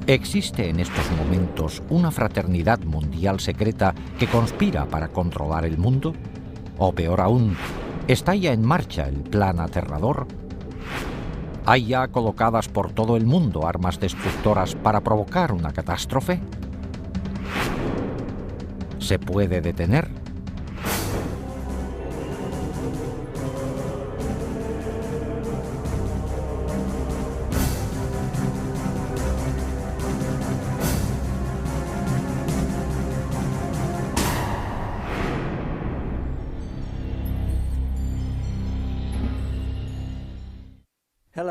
¿Existe en estos momentos una fraternidad mundial secreta que conspira para controlar el mundo? O peor aún, ¿está ya en marcha el plan aterrador? ¿Hay ya colocadas por todo el mundo armas destructoras para provocar una catástrofe? ¿Se puede detener?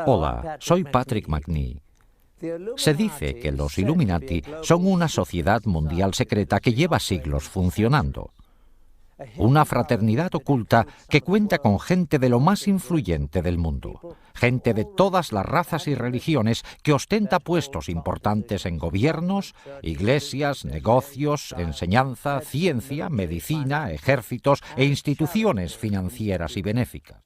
Hola, soy Patrick McNee. Se dice que los Illuminati son una sociedad mundial secreta que lleva siglos funcionando. Una fraternidad oculta que cuenta con gente de lo más influyente del mundo. Gente de todas las razas y religiones que ostenta puestos importantes en gobiernos, iglesias, negocios, enseñanza, ciencia, medicina, ejércitos e instituciones financieras y benéficas.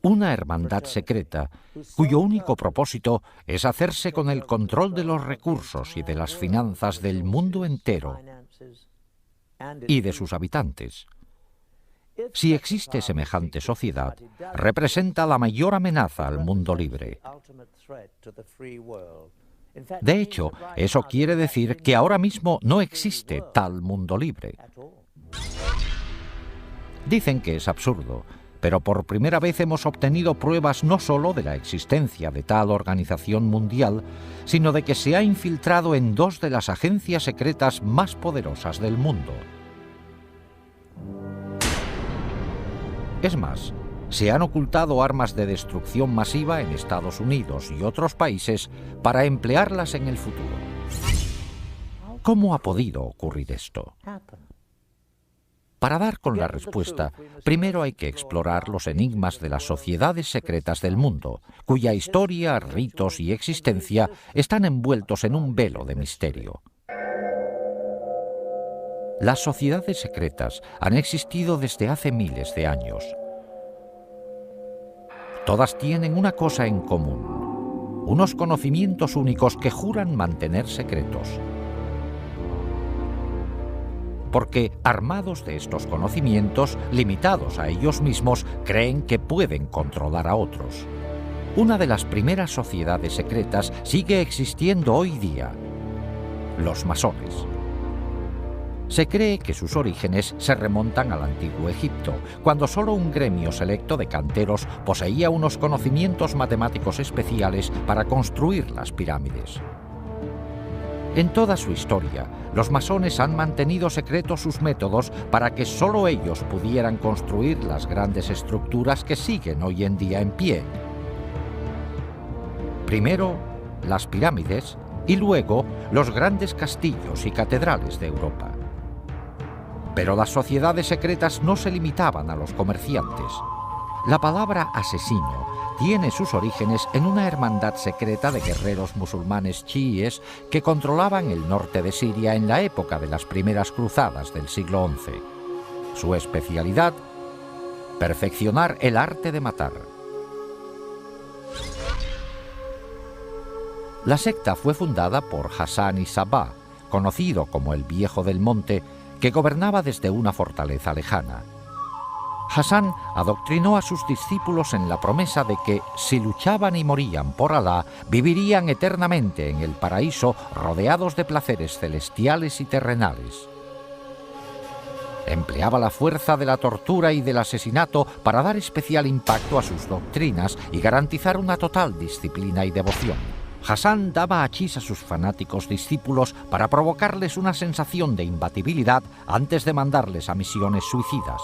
Una hermandad secreta cuyo único propósito es hacerse con el control de los recursos y de las finanzas del mundo entero y de sus habitantes. Si existe semejante sociedad, representa la mayor amenaza al mundo libre. De hecho, eso quiere decir que ahora mismo no existe tal mundo libre. Dicen que es absurdo, pero por primera vez hemos obtenido pruebas no solo de la existencia de tal organización mundial, sino de que se ha infiltrado en dos de las agencias secretas más poderosas del mundo. Es más, se han ocultado armas de destrucción masiva en Estados Unidos y otros países para emplearlas en el futuro. ¿Cómo ha podido ocurrir esto? Para dar con la respuesta, primero hay que explorar los enigmas de las sociedades secretas del mundo, cuya historia, ritos y existencia están envueltos en un velo de misterio. Las sociedades secretas han existido desde hace miles de años. Todas tienen una cosa en común: unos conocimientos únicos que juran mantener secretos. Porque, armados de estos conocimientos, limitados a ellos mismos, creen que pueden controlar a otros. Una de las primeras sociedades secretas sigue existiendo hoy día: los masones. Se cree que sus orígenes se remontan al antiguo Egipto, cuando solo un gremio selecto de canteros poseía unos conocimientos matemáticos especiales para construir las pirámides. En toda su historia, los masones han mantenido secretos sus métodos para que solo ellos pudieran construir las grandes estructuras que siguen hoy en día en pie. Primero, las pirámides y luego los grandes castillos y catedrales de Europa. Pero las sociedades secretas no se limitaban a los comerciantes. La palabra asesino tiene sus orígenes en una hermandad secreta de guerreros musulmanes chiíes que controlaban el norte de Siria en la época de las primeras cruzadas del siglo XI. Su especialidad: perfeccionar el arte de matar. La secta fue fundada por Hassan y Sabah, conocido como el Viejo del Monte, que gobernaba desde una fortaleza lejana. Hassan adoctrinó a sus discípulos en la promesa de que, si luchaban y morían por Alá, vivirían eternamente en el paraíso rodeados de placeres celestiales y terrenales. Empleaba la fuerza de la tortura y del asesinato para dar especial impacto a sus doctrinas y garantizar una total disciplina y devoción. Hassan daba hachís a sus fanáticos discípulos para provocarles una sensación de imbatibilidad antes de mandarles a misiones suicidas.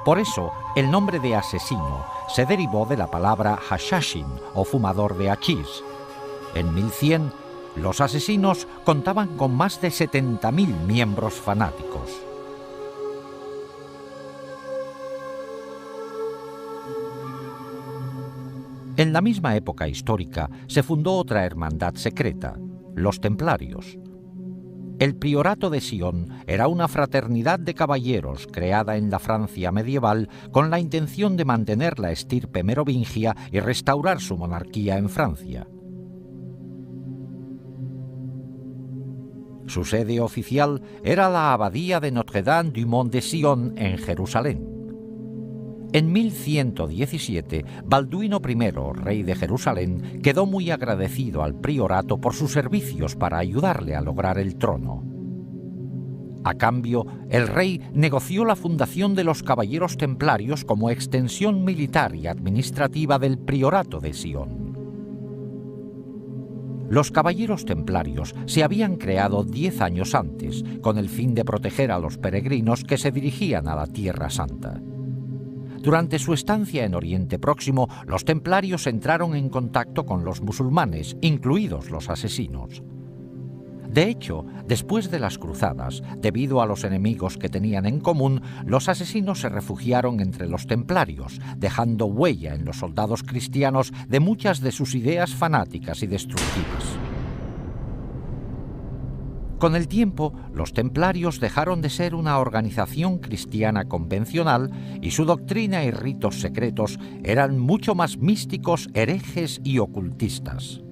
Por eso, el nombre de asesino se derivó de la palabra hashashin, o fumador de hachís. En 1100, los asesinos contaban con más de 70.000 miembros fanáticos. En la misma época histórica se fundó otra hermandad secreta, los Templarios. El Priorato de Sion era una fraternidad de caballeros creada en la Francia medieval con la intención de mantener la estirpe merovingia y restaurar su monarquía en Francia. Su sede oficial era la abadía de Notre-Dame du Mont de Sion en Jerusalén. En 1117, Balduino I, rey de Jerusalén, quedó muy agradecido al priorato por sus servicios para ayudarle a lograr el trono. A cambio, el rey negoció la fundación de los Caballeros Templarios como extensión militar y administrativa del priorato de Sion. Los Caballeros Templarios se habían creado 10 años antes, con el fin de proteger a los peregrinos que se dirigían a la Tierra Santa. Durante su estancia en Oriente Próximo, los templarios entraron en contacto con los musulmanes, incluidos los asesinos. De hecho, después de las cruzadas, debido a los enemigos que tenían en común, los asesinos se refugiaron entre los templarios, dejando huella en los soldados cristianos de muchas de sus ideas fanáticas y destructivas. Con el tiempo, los templarios dejaron de ser una organización cristiana convencional y su doctrina y ritos secretos eran mucho más místicos, herejes y ocultistas.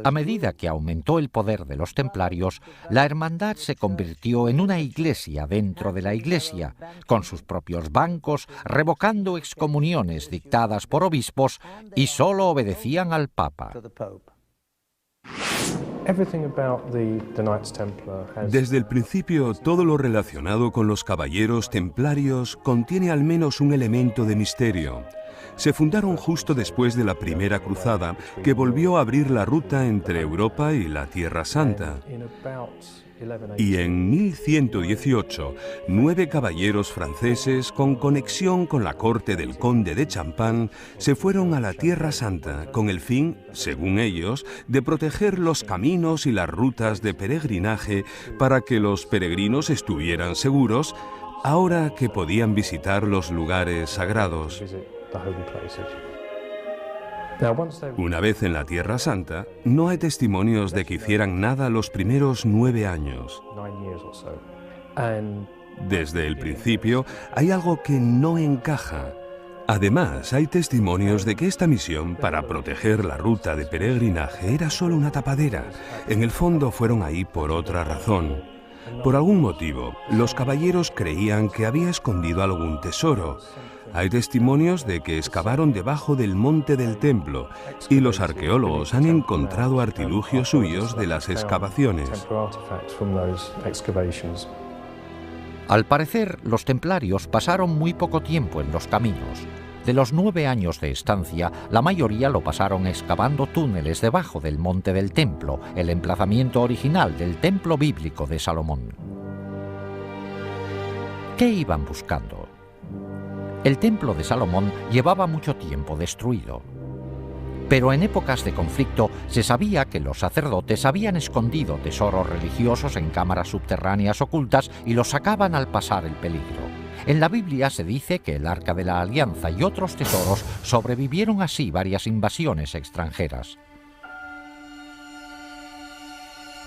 A medida que aumentó el poder de los templarios, la hermandad se convirtió en una iglesia dentro de la iglesia, con sus propios bancos, revocando excomuniones dictadas por obispos y solo obedecían al Papa. Desde el principio, todo lo relacionado con los caballeros templarios contiene al menos un elemento de misterio. Se fundaron justo después de la Primera Cruzada, que volvió a abrir la ruta entre Europa y la Tierra Santa. Y en 1118, 9 caballeros franceses con conexión con la corte del conde de Champagne se fueron a la Tierra Santa con el fin, según ellos, de proteger los caminos y las rutas de peregrinaje para que los peregrinos estuvieran seguros ahora que podían visitar los lugares sagrados. Una vez en la Tierra Santa, no hay testimonios de que hicieran nada los primeros 9 años. Desde el principio, hay algo que no encaja. Además, hay testimonios de que esta misión para proteger la ruta de peregrinaje era solo una tapadera. En el fondo fueron ahí por otra razón. Por algún motivo, los caballeros creían que había escondido algún tesoro. Hay testimonios de que excavaron debajo del monte del templo y los arqueólogos han encontrado artilugios suyos de las excavaciones. Al parecer, los templarios pasaron muy poco tiempo en los caminos. De los 9 años de estancia, la mayoría lo pasaron excavando túneles debajo del monte del templo, el emplazamiento original del templo bíblico de Salomón. ¿Qué iban buscando? El templo de Salomón llevaba mucho tiempo destruido. Pero en épocas de conflicto se sabía que los sacerdotes habían escondido tesoros religiosos en cámaras subterráneas ocultas y los sacaban al pasar el peligro. En la Biblia se dice que el Arca de la Alianza y otros tesoros sobrevivieron así varias invasiones extranjeras.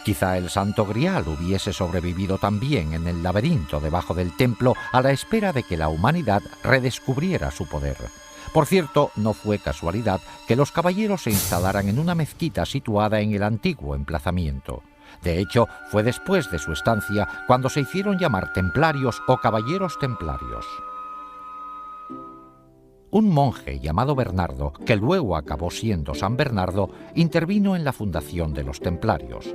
Quizá el Santo Grial hubiese sobrevivido también en el laberinto debajo del templo a la espera de que la humanidad redescubriera su poder. Por cierto, no fue casualidad que los caballeros se instalaran en una mezquita situada en el antiguo emplazamiento. De hecho, fue después de su estancia cuando se hicieron llamar templarios o caballeros templarios. Un monje llamado Bernardo, que luego acabó siendo San Bernardo, intervino en la fundación de los templarios.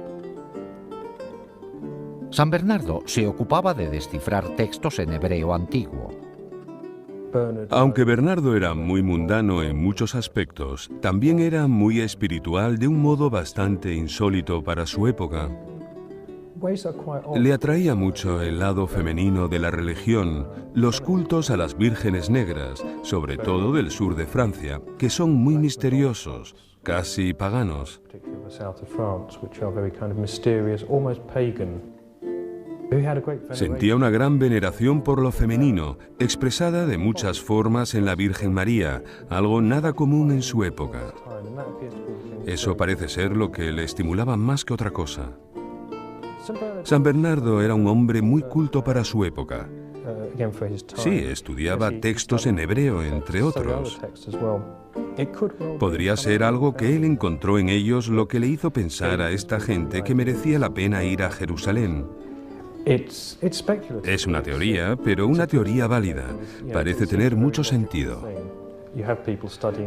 San Bernardo se ocupaba de descifrar textos en hebreo antiguo. Aunque Bernardo era muy mundano en muchos aspectos, también era muy espiritual de un modo bastante insólito para su época. Le atraía mucho el lado femenino de la religión, los cultos a las vírgenes negras, sobre todo del sur de Francia, que son muy misteriosos, casi paganos. Sentía una gran veneración por lo femenino, expresada de muchas formas en la Virgen María, algo nada común en su época. Eso parece ser lo que le estimulaba más que otra cosa. San Bernardo era un hombre muy culto para su época. Sí, estudiaba textos en hebreo, entre otros. Podría ser algo que él encontró en ellos lo que le hizo pensar a esta gente que merecía la pena ir a Jerusalén. Es una teoría, pero una teoría válida. Parece tener mucho sentido.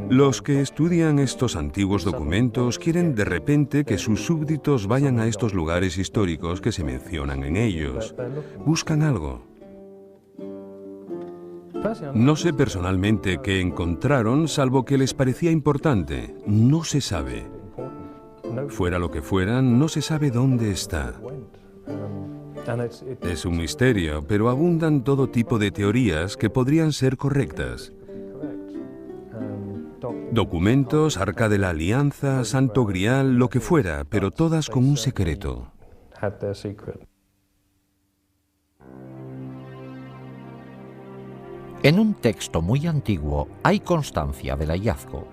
Los que estudian estos antiguos documentos quieren de repente que sus súbditos vayan a estos lugares históricos que se mencionan en ellos. Buscan algo. No sé personalmente qué encontraron, salvo que les parecía importante. No se sabe. Fuera lo que fueran, no se sabe dónde está. Es un misterio, pero abundan todo tipo de teorías que podrían ser correctas. Documentos, Arca de la Alianza, Santo Grial, lo que fuera, pero todas con un secreto. En un texto muy antiguo hay constancia del hallazgo.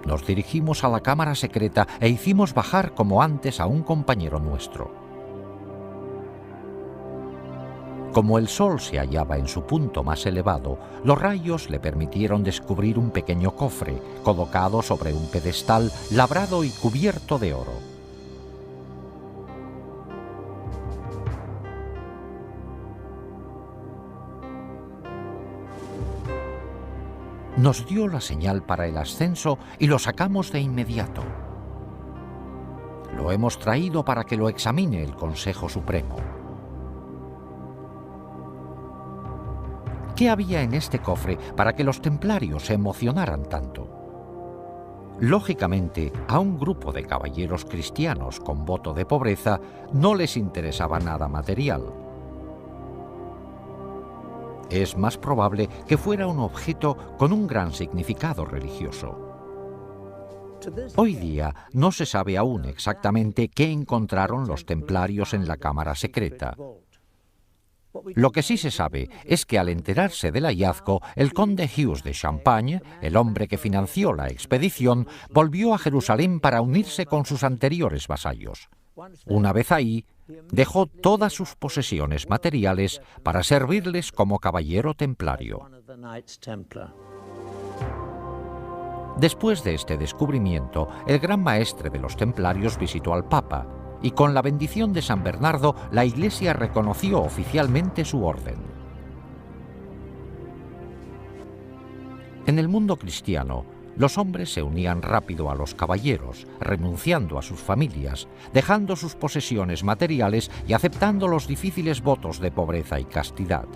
Nos dirigimos a la cámara secreta e hicimos bajar como antes a un compañero nuestro. Como el sol se hallaba en su punto más elevado, los rayos le permitieron descubrir un pequeño cofre colocado sobre un pedestal labrado y cubierto de oro. Nos dio la señal para el ascenso y lo sacamos de inmediato. Lo hemos traído para que lo examine el Consejo Supremo. ¿Qué había en este cofre para que los templarios se emocionaran tanto? Lógicamente, a un grupo de caballeros cristianos con voto de pobreza no les interesaba nada material. Es más probable que fuera un objeto con un gran significado religioso. Hoy día no se sabe aún exactamente qué encontraron los templarios en la cámara secreta. Lo que sí se sabe es que al enterarse del hallazgo, el conde Hughes de Champagne, el hombre que financió la expedición, volvió a Jerusalén para unirse con sus anteriores vasallos. Una vez ahí, dejó todas sus posesiones materiales para servirles como caballero templario. Después de este descubrimiento, el gran maestre de los templarios visitó al Papa, y con la bendición de San Bernardo, la Iglesia reconoció oficialmente su orden. En el mundo cristiano, los hombres se unían rápido a los caballeros, renunciando a sus familias, dejando sus posesiones materiales y aceptando los difíciles votos de pobreza y castidad.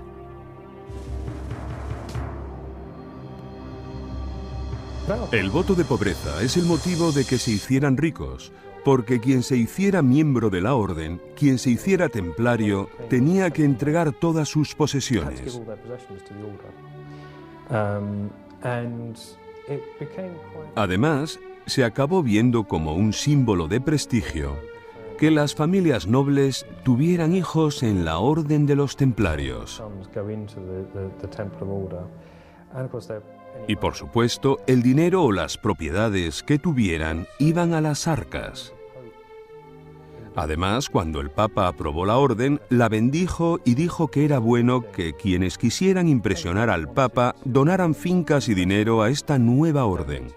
El voto de pobreza es el motivo de que se hicieran ricos, porque quien se hiciera miembro de la orden, quien se hiciera templario, tenía que entregar todas sus posesiones. Además, se acabó viendo como un símbolo de prestigio que las familias nobles tuvieran hijos en la orden de los templarios. Y por supuesto, el dinero o las propiedades que tuvieran iban a las arcas. Además, cuando el Papa aprobó la orden, la bendijo y dijo que era bueno que quienes quisieran impresionar al Papa donaran fincas y dinero a esta nueva orden.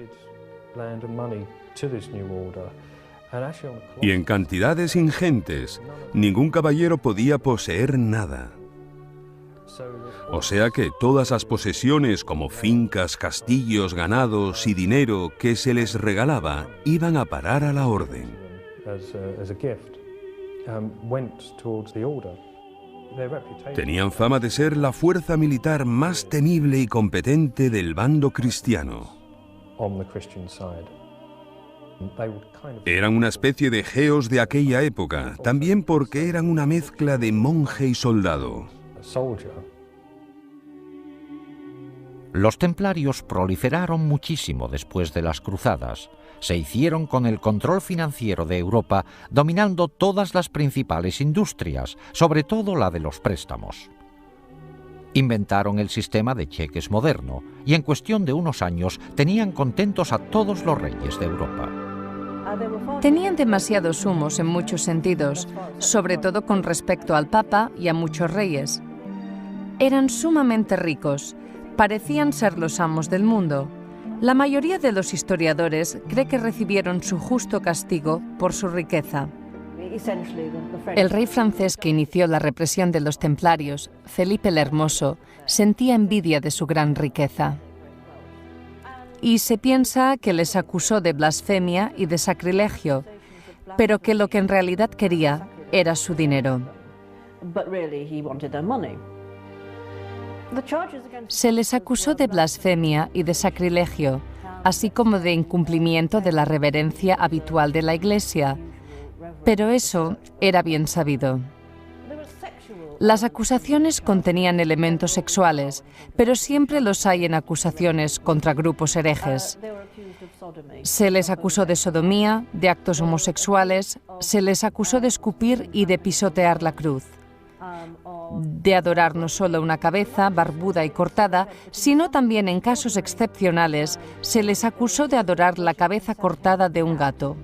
Y en cantidades ingentes, ningún caballero podía poseer nada. O sea que todas las posesiones como fincas, castillos, ganados y dinero que se les regalaba iban a parar a la orden. Tenían fama de ser la fuerza militar más temible y competente del bando cristiano. Eran una especie de geos de aquella época, también porque eran una mezcla de monje y soldado. Los templarios proliferaron muchísimo después de las cruzadas. Se hicieron con el control financiero de Europa, dominando todas las principales industrias, sobre todo la de los préstamos. Inventaron el sistema de cheques moderno y en cuestión de unos años tenían contentos a todos los reyes de Europa. Tenían demasiados humos en muchos sentidos, sobre todo con respecto al Papa y a muchos reyes. Eran sumamente ricos, parecían ser los amos del mundo. La mayoría de los historiadores cree que recibieron su justo castigo por su riqueza. El rey francés que inició la represión de los templarios, Felipe el Hermoso, sentía envidia de su gran riqueza. Y se piensa que les acusó de blasfemia y de sacrilegio, pero que lo que en realidad quería era su dinero. Se les acusó de blasfemia y de sacrilegio, así como de incumplimiento de la reverencia habitual de la Iglesia, pero eso era bien sabido. Las acusaciones contenían elementos sexuales, pero siempre los hay en acusaciones contra grupos herejes. Se les acusó de sodomía, de actos homosexuales, se les acusó de escupir y de pisotear la cruz, de adorar no solo una cabeza barbuda y cortada, sino también en casos excepcionales se les acusó de adorar la cabeza cortada de un gato.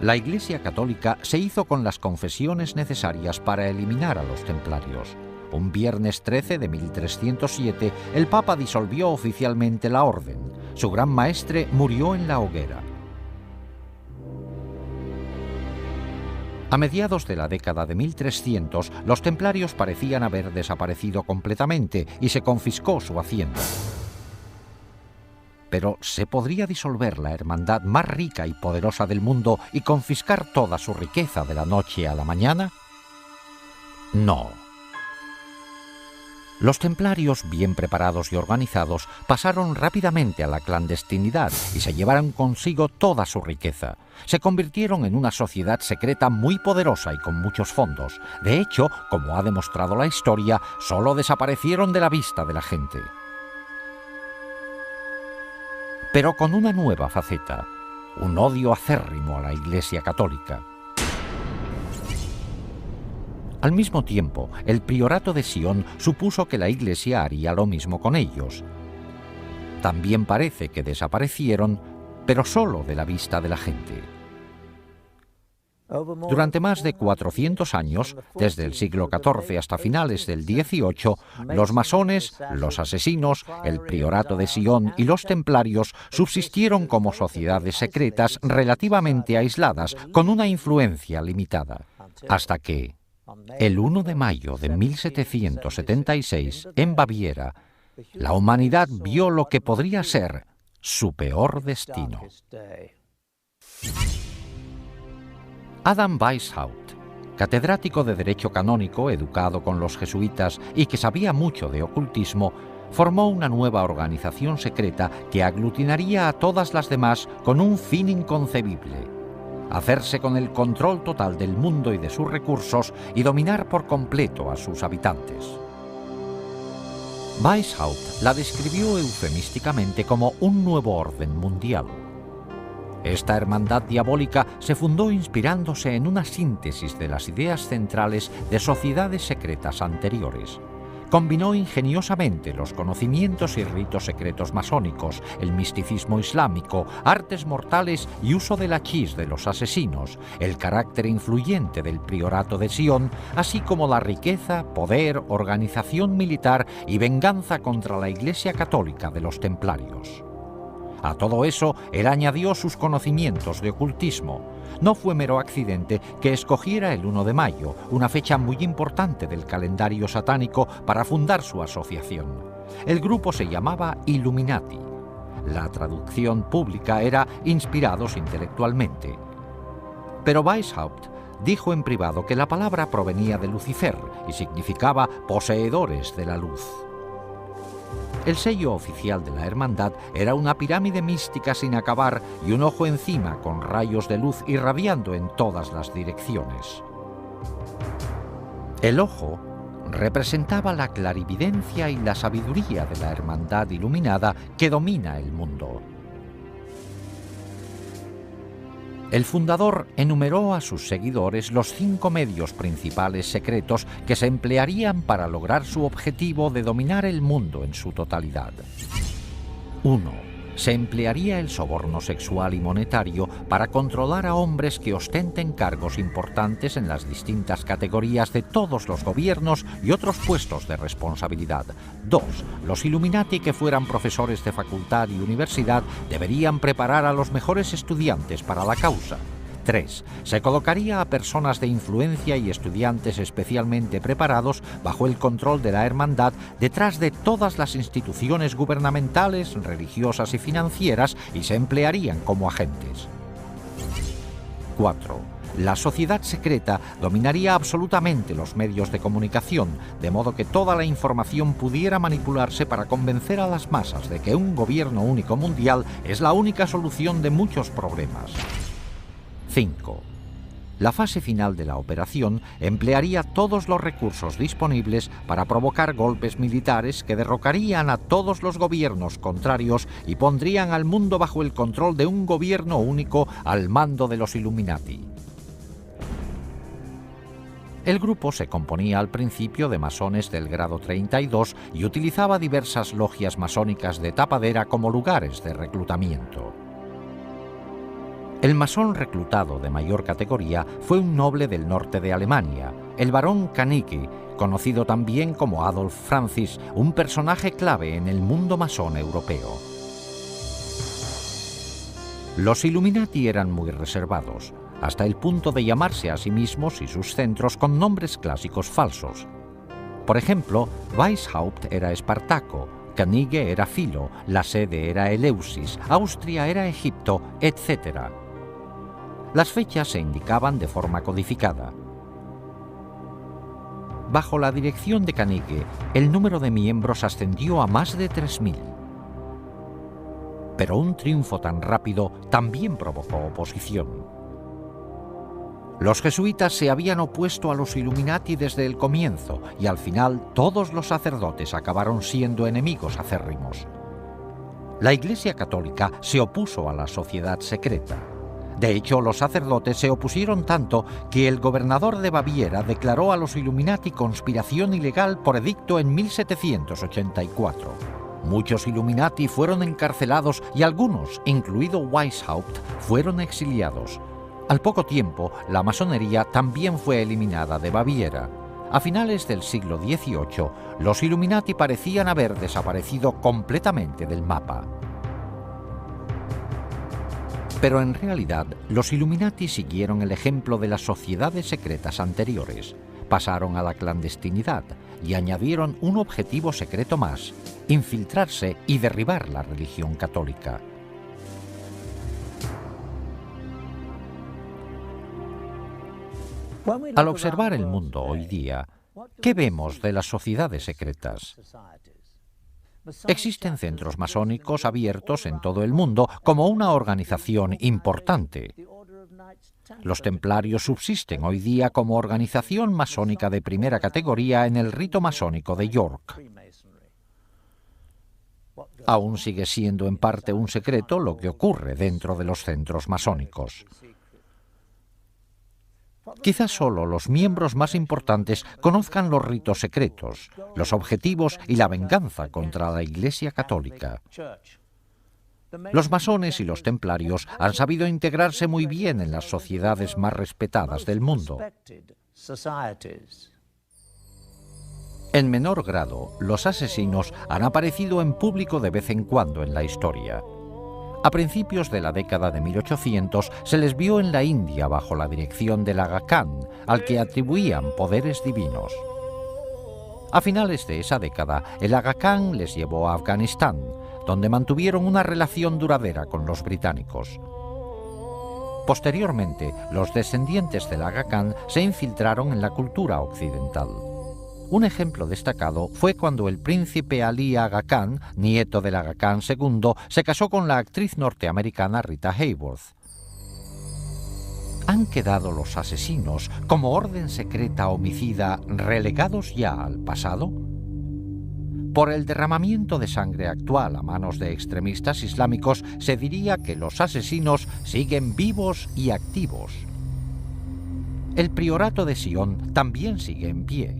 La Iglesia Católica se hizo con las confesiones necesarias para eliminar a los templarios. Un viernes 13 de 1307, el Papa disolvió oficialmente la orden. Su gran maestre murió en la hoguera. A mediados de la década de 1300, los templarios parecían haber desaparecido completamente y se confiscó su hacienda. Pero ¿se podría disolver la hermandad más rica y poderosa del mundo y confiscar toda su riqueza de la noche a la mañana? No. Los templarios, bien preparados y organizados, pasaron rápidamente a la clandestinidad y se llevaron consigo toda su riqueza. Se convirtieron en una sociedad secreta muy poderosa y con muchos fondos. De hecho, como ha demostrado la historia, solo desaparecieron de la vista de la gente. Pero con una nueva faceta, un odio acérrimo a la Iglesia Católica. Al mismo tiempo, el priorato de Sion supuso que la Iglesia haría lo mismo con ellos. También parece que desaparecieron, pero solo de la vista de la gente. Durante más de 400 años, desde el siglo XIV hasta finales del XVIII, los masones, los asesinos, el priorato de Sion y los templarios subsistieron como sociedades secretas relativamente aisladas, con una influencia limitada, hasta que, el 1 de mayo de 1776, en Baviera, la humanidad vio lo que podría ser su peor destino. Adam Weishaupt, catedrático de Derecho Canónico, educado con los jesuitas y que sabía mucho de ocultismo, formó una nueva organización secreta que aglutinaría a todas las demás con un fin inconcebible: hacerse con el control total del mundo y de sus recursos y dominar por completo a sus habitantes. Weishaupt la describió eufemísticamente como un nuevo orden mundial. Esta hermandad diabólica se fundó inspirándose en una síntesis de las ideas centrales de sociedades secretas anteriores. Combinó ingeniosamente los conocimientos y ritos secretos masónicos, el misticismo islámico, artes mortales y uso del hachís de los asesinos, el carácter influyente del priorato de Sion, así como la riqueza, poder, organización militar y venganza contra la Iglesia Católica de los templarios. A todo eso, él añadió sus conocimientos de ocultismo. No fue mero accidente que escogiera el 1 de mayo, una fecha muy importante del calendario satánico, para fundar su asociación. El grupo se llamaba Illuminati. La traducción pública era inspirados intelectualmente. Pero Weishaupt dijo en privado que la palabra provenía de Lucifer y significaba poseedores de la luz. El sello oficial de la hermandad era una pirámide mística sin acabar y un ojo encima con rayos de luz irradiando en todas las direcciones. El ojo representaba la clarividencia y la sabiduría de la hermandad iluminada que domina el mundo. El fundador enumeró a sus seguidores los 5 medios principales secretos que se emplearían para lograr su objetivo de dominar el mundo en su totalidad. 1. Se emplearía el soborno sexual y monetario para controlar a hombres que ostenten cargos importantes en las distintas categorías de todos los gobiernos y otros puestos de responsabilidad. 2. Los Illuminati que fueran profesores de facultad y universidad deberían preparar a los mejores estudiantes para la causa. 3. Se colocaría a personas de influencia y estudiantes especialmente preparados bajo el control de la hermandad detrás de todas las instituciones gubernamentales, religiosas y financieras y se emplearían como agentes. 4. La sociedad secreta dominaría absolutamente los medios de comunicación, de modo que toda la información pudiera manipularse para convencer a las masas de que un gobierno único mundial es la única solución de muchos problemas. 5. La fase final de la operación emplearía todos los recursos disponibles para provocar golpes militares que derrocarían a todos los gobiernos contrarios y pondrían al mundo bajo el control de un gobierno único al mando de los Illuminati. El grupo se componía al principio de masones del grado 32 y utilizaba diversas logias masónicas de tapadera como lugares de reclutamiento. El masón reclutado de mayor categoría fue un noble del norte de Alemania, el barón Kanicki, conocido también como Adolf Francis, un personaje clave en el mundo masón europeo. Los Illuminati eran muy reservados, hasta el punto de llamarse a sí mismos y sus centros con nombres clásicos falsos. Por ejemplo, Weishaupt era Espartaco, Canige era Filo, la sede era Eleusis, Austria era Egipto, etc. Las fechas se indicaban de forma codificada. Bajo la dirección de Canige, el número de miembros ascendió a más de 3.000. Pero un triunfo tan rápido también provocó oposición. Los jesuitas se habían opuesto a los Illuminati desde el comienzo y al final todos los sacerdotes acabaron siendo enemigos acérrimos. La Iglesia Católica se opuso a la sociedad secreta. De hecho, los sacerdotes se opusieron tanto que el gobernador de Baviera declaró a los Illuminati conspiración ilegal por edicto en 1784. Muchos Illuminati fueron encarcelados y algunos, incluido Weishaupt, fueron exiliados. Al poco tiempo, la masonería también fue eliminada de Baviera. A finales del siglo XVIII, los Illuminati parecían haber desaparecido completamente del mapa. Pero en realidad, los Illuminati siguieron el ejemplo de las sociedades secretas anteriores. Pasaron a la clandestinidad y añadieron un objetivo secreto más: infiltrarse y derribar la religión católica. Al observar el mundo hoy día, ¿qué vemos de las sociedades secretas? Existen centros masónicos abiertos en todo el mundo como una organización importante. Los templarios subsisten hoy día como organización masónica de primera categoría en el rito masónico de York. Aún sigue siendo en parte un secreto lo que ocurre dentro de los centros masónicos. Quizás solo los miembros más importantes conozcan los ritos secretos, los objetivos y la venganza contra la Iglesia Católica. Los masones y los templarios han sabido integrarse muy bien en las sociedades más respetadas del mundo. En menor grado, los asesinos han aparecido en público de vez en cuando en la historia. A principios de la década de 1800 se les vio en la India bajo la dirección del Aga Khan, al que atribuían poderes divinos. A finales de esa década, el Aga Khan les llevó a Afganistán, donde mantuvieron una relación duradera con los británicos. Posteriormente, los descendientes del Aga Khan se infiltraron en la cultura occidental. Un ejemplo destacado fue cuando el príncipe Ali Aga Khan, nieto del Aga Khan II, se casó con la actriz norteamericana Rita Hayworth. ¿Han quedado los asesinos, como orden secreta homicida, relegados ya al pasado? Por el derramamiento de sangre actual a manos de extremistas islámicos, se diría que los asesinos siguen vivos y activos. El priorato de Sion también sigue en pie.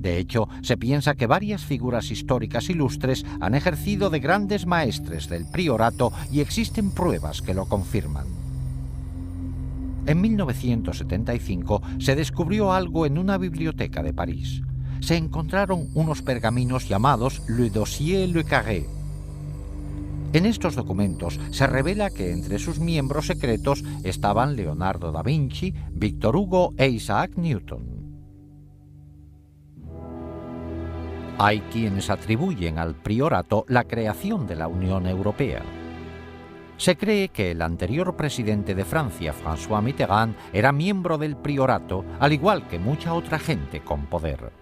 De hecho, se piensa que varias figuras históricas ilustres han ejercido de grandes maestres del priorato y existen pruebas que lo confirman. En 1975 se descubrió algo en una biblioteca de París. Se encontraron unos pergaminos llamados Le Dossier Le Carré. En estos documentos se revela que entre sus miembros secretos estaban Leonardo da Vinci, Víctor Hugo e Isaac Newton. Hay quienes atribuyen al priorato la creación de la Unión Europea. Se cree que el anterior presidente de Francia, François Mitterrand, era miembro del priorato, al igual que mucha otra gente con poder.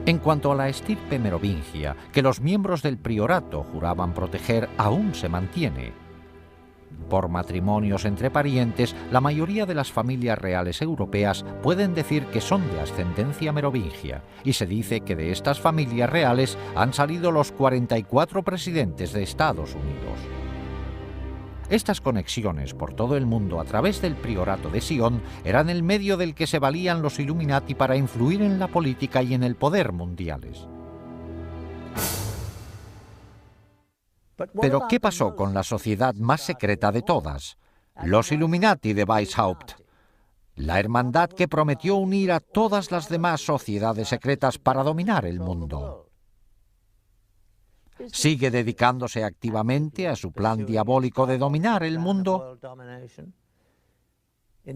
En cuanto a la estirpe merovingia, que los miembros del priorato juraban proteger, aún se mantiene. Por matrimonios entre parientes, la mayoría de las familias reales europeas pueden decir que son de ascendencia merovingia, y se dice que de estas familias reales han salido los 44 presidentes de Estados Unidos. Estas conexiones por todo el mundo a través del priorato de Sion eran el medio del que se valían los Illuminati para influir en la política y en el poder mundiales. Pero, ¿qué pasó con la sociedad más secreta de todas? Los Illuminati de Weishaupt. La hermandad que prometió unir a todas las demás sociedades secretas para dominar el mundo. ¿Sigue dedicándose activamente a su plan diabólico de dominar el mundo?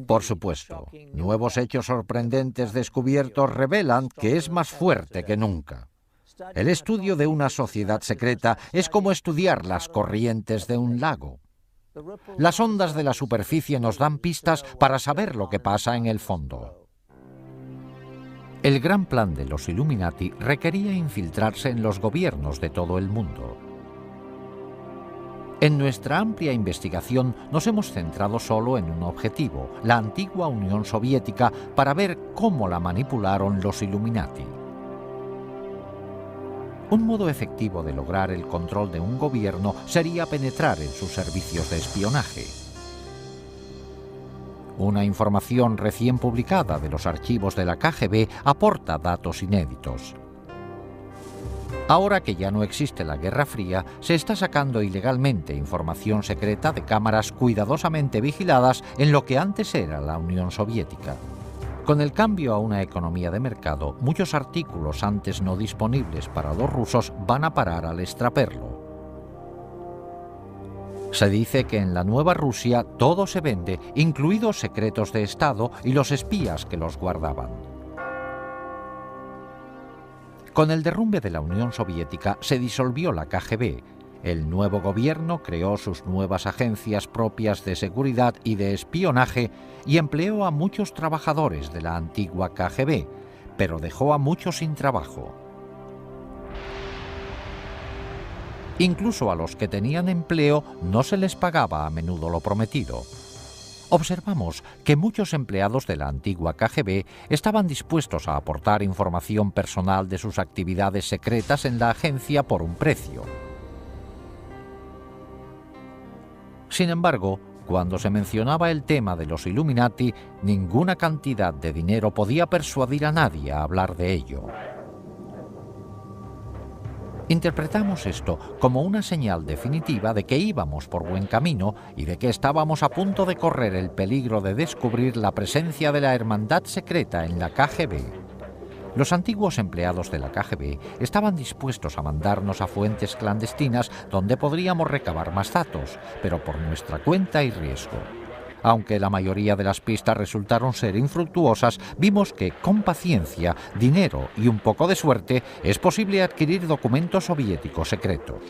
Por supuesto, nuevos hechos sorprendentes descubiertos revelan que es más fuerte que nunca. El estudio de una sociedad secreta es como estudiar las corrientes de un lago. Las ondas de la superficie nos dan pistas para saber lo que pasa en el fondo. El gran plan de los Illuminati requería infiltrarse en los gobiernos de todo el mundo. En nuestra amplia investigación nos hemos centrado solo en un objetivo, la antigua Unión Soviética, para ver cómo la manipularon los Illuminati. Un modo efectivo de lograr el control de un gobierno sería penetrar en sus servicios de espionaje. Una información recién publicada de los archivos de la KGB aporta datos inéditos. Ahora que ya no existe la Guerra Fría, se está sacando ilegalmente información secreta de cámaras cuidadosamente vigiladas en lo que antes era la Unión Soviética. Con el cambio a una economía de mercado, muchos artículos antes no disponibles para los rusos van a parar al extraperlo. Se dice que en la nueva Rusia todo se vende, incluidos secretos de Estado y los espías que los guardaban. Con el derrumbe de la Unión Soviética se disolvió la KGB. El nuevo gobierno creó sus nuevas agencias propias de seguridad y de espionaje y empleó a muchos trabajadores de la antigua KGB, pero dejó a muchos sin trabajo. Incluso a los que tenían empleo no se les pagaba a menudo lo prometido. Observamos que muchos empleados de la antigua KGB estaban dispuestos a aportar información personal de sus actividades secretas en la agencia por un precio. Sin embargo, cuando se mencionaba el tema de los Illuminati, ninguna cantidad de dinero podía persuadir a nadie a hablar de ello. Interpretamos esto como una señal definitiva de que íbamos por buen camino y de que estábamos a punto de correr el peligro de descubrir la presencia de la hermandad secreta en la KGB. Los antiguos empleados de la KGB estaban dispuestos a mandarnos a fuentes clandestinas donde podríamos recabar más datos, pero por nuestra cuenta y riesgo. Aunque la mayoría de las pistas resultaron ser infructuosas, vimos que con paciencia, dinero y un poco de suerte es posible adquirir documentos soviéticos secretos.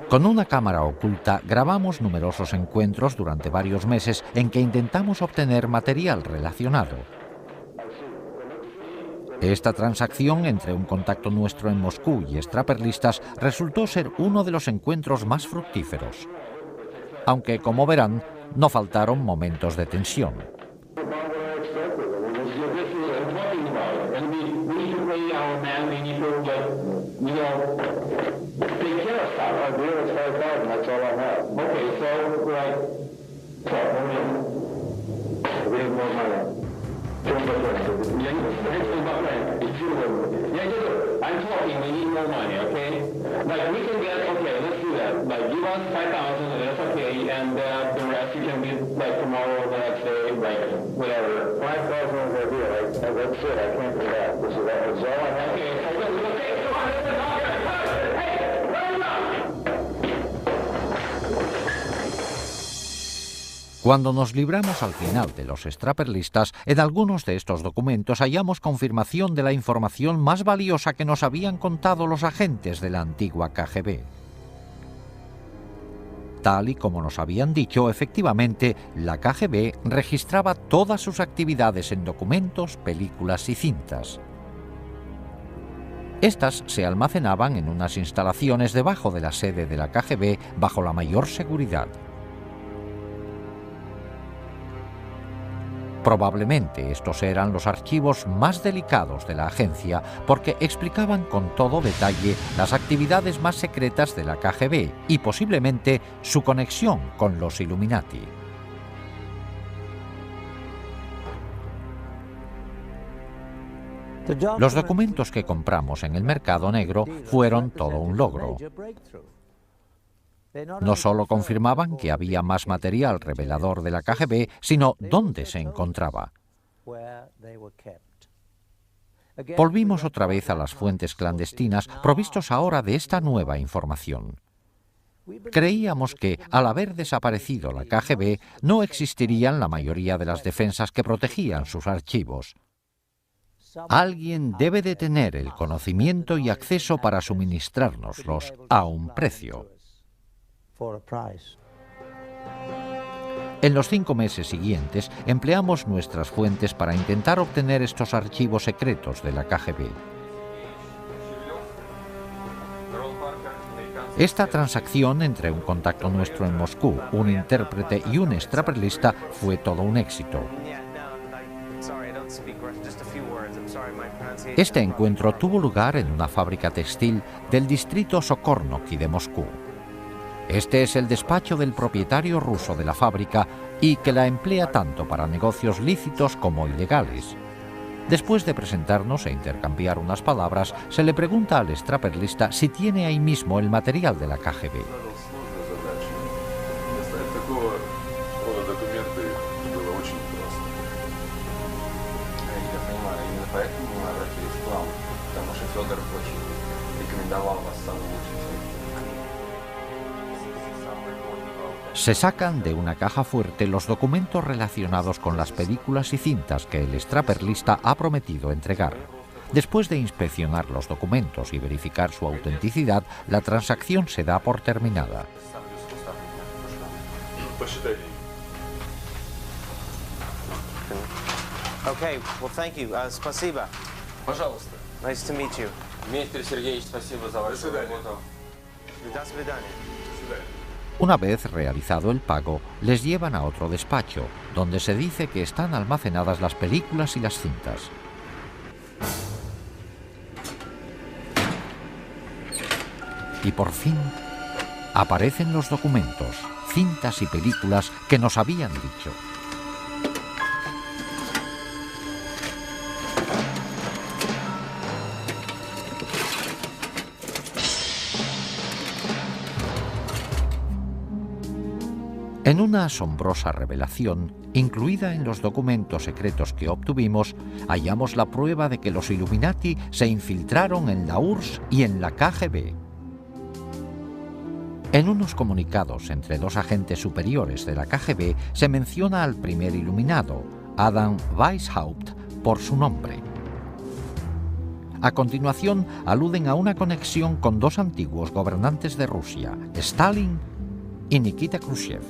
Con una cámara oculta grabamos numerosos encuentros durante varios meses en que intentamos obtener material relacionado. Esta transacción entre un contacto nuestro en Moscú y extraperlistas resultó ser uno de los encuentros más fructíferos. Aunque, como verán, no faltaron momentos de tensión. Cuando nos libramos al final de los extraperlistas, en algunos de estos documentos hallamos confirmación de la información más valiosa que nos habían contado los agentes de la antigua KGB. Tal y como nos habían dicho, efectivamente, la KGB registraba todas sus actividades en documentos, películas y cintas. Estas se almacenaban en unas instalaciones debajo de la sede de la KGB bajo la mayor seguridad. Probablemente estos eran los archivos más delicados de la agencia porque explicaban con todo detalle las actividades más secretas de la KGB y posiblemente su conexión con los Illuminati. Los documentos que compramos en el mercado negro fueron todo un logro. No solo confirmaban que había más material revelador de la KGB, sino dónde se encontraba. Volvimos otra vez a las fuentes clandestinas, provistos ahora de esta nueva información. Creíamos que, al haber desaparecido la KGB, no existirían la mayoría de las defensas que protegían sus archivos. Alguien debe de tener el conocimiento y acceso para suministrárnoslos a un precio. En los 5 meses siguientes, empleamos nuestras fuentes para intentar obtener estos archivos secretos de la KGB. Esta transacción entre un contacto nuestro en Moscú, un intérprete y un extraperlista fue todo un éxito. Este encuentro tuvo lugar en una fábrica textil del distrito Sokornoky de Moscú. Este es el despacho del propietario ruso de la fábrica y que la emplea tanto para negocios lícitos como ilegales. Después de presentarnos e intercambiar unas palabras, se le pregunta al extraperlista si tiene ahí mismo el material de la KGB. Se sacan de una caja fuerte los documentos relacionados con las películas y cintas que el extraperlista ha prometido entregar. Después de inspeccionar los documentos y verificar su autenticidad, la transacción se da por terminada. Okay, well, thank you. Спасибо. Пожалуйста. Nice to meet you. Дмитрий Сергеевич, спасибо за вашу работу. До свидания. Una vez realizado el pago, les llevan a otro despacho, donde se dice que están almacenadas las películas y las cintas. Y por fin, aparecen los documentos, cintas y películas que nos habían dicho. En una asombrosa revelación, incluida en los documentos secretos que obtuvimos, hallamos la prueba de que los Illuminati se infiltraron en la URSS y en la KGB. En unos comunicados entre 2 agentes superiores de la KGB se menciona al primer iluminado, Adam Weishaupt, por su nombre. A continuación, aluden a una conexión con 2 antiguos gobernantes de Rusia, Stalin y Nikita Khrushchev.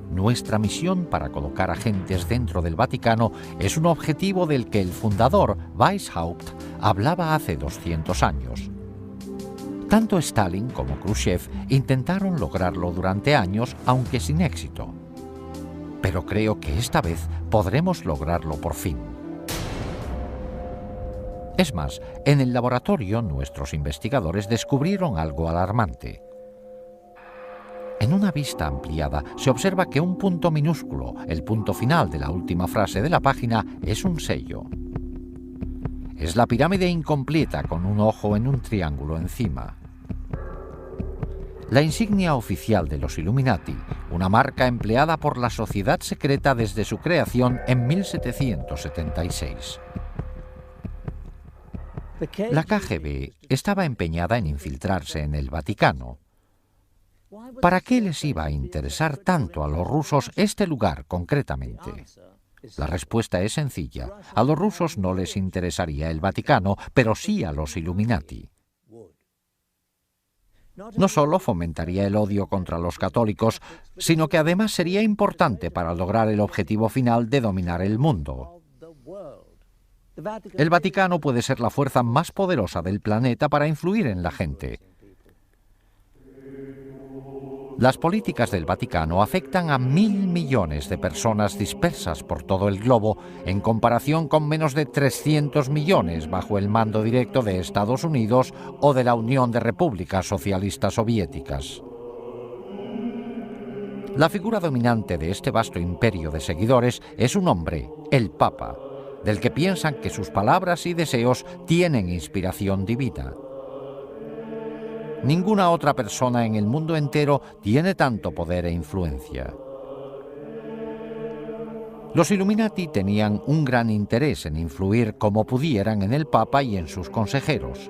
Nuestra misión para colocar agentes dentro del Vaticano es un objetivo del que el fundador, Weishaupt, hablaba hace 200 años. Tanto Stalin como Khrushchev intentaron lograrlo durante años, aunque sin éxito. Pero creo que esta vez podremos lograrlo por fin. Es más, en el laboratorio nuestros investigadores descubrieron algo alarmante. En una vista ampliada se observa que un punto minúsculo, el punto final de la última frase de la página, es un sello. Es la pirámide incompleta con un ojo en un triángulo encima. La insignia oficial de los Illuminati, una marca empleada por la sociedad secreta desde su creación en 1776. La KGB estaba empeñada en infiltrarse en el Vaticano. ¿Para qué les iba a interesar tanto a los rusos este lugar concretamente? La respuesta es sencilla. A los rusos no les interesaría el Vaticano, pero sí a los Illuminati. No solo fomentaría el odio contra los católicos, sino que además sería importante para lograr el objetivo final de dominar el mundo. El Vaticano puede ser la fuerza más poderosa del planeta para influir en la gente. Las políticas del Vaticano afectan a 1.000 millones de personas dispersas por todo el globo, en comparación con menos de 300 millones bajo el mando directo de Estados Unidos o de la Unión de Repúblicas Socialistas Soviéticas. La figura dominante de este vasto imperio de seguidores es un hombre, el Papa, del que piensan que sus palabras y deseos tienen inspiración divina. Ninguna otra persona en el mundo entero tiene tanto poder e influencia. Los Illuminati tenían un gran interés en influir como pudieran en el Papa y en sus consejeros.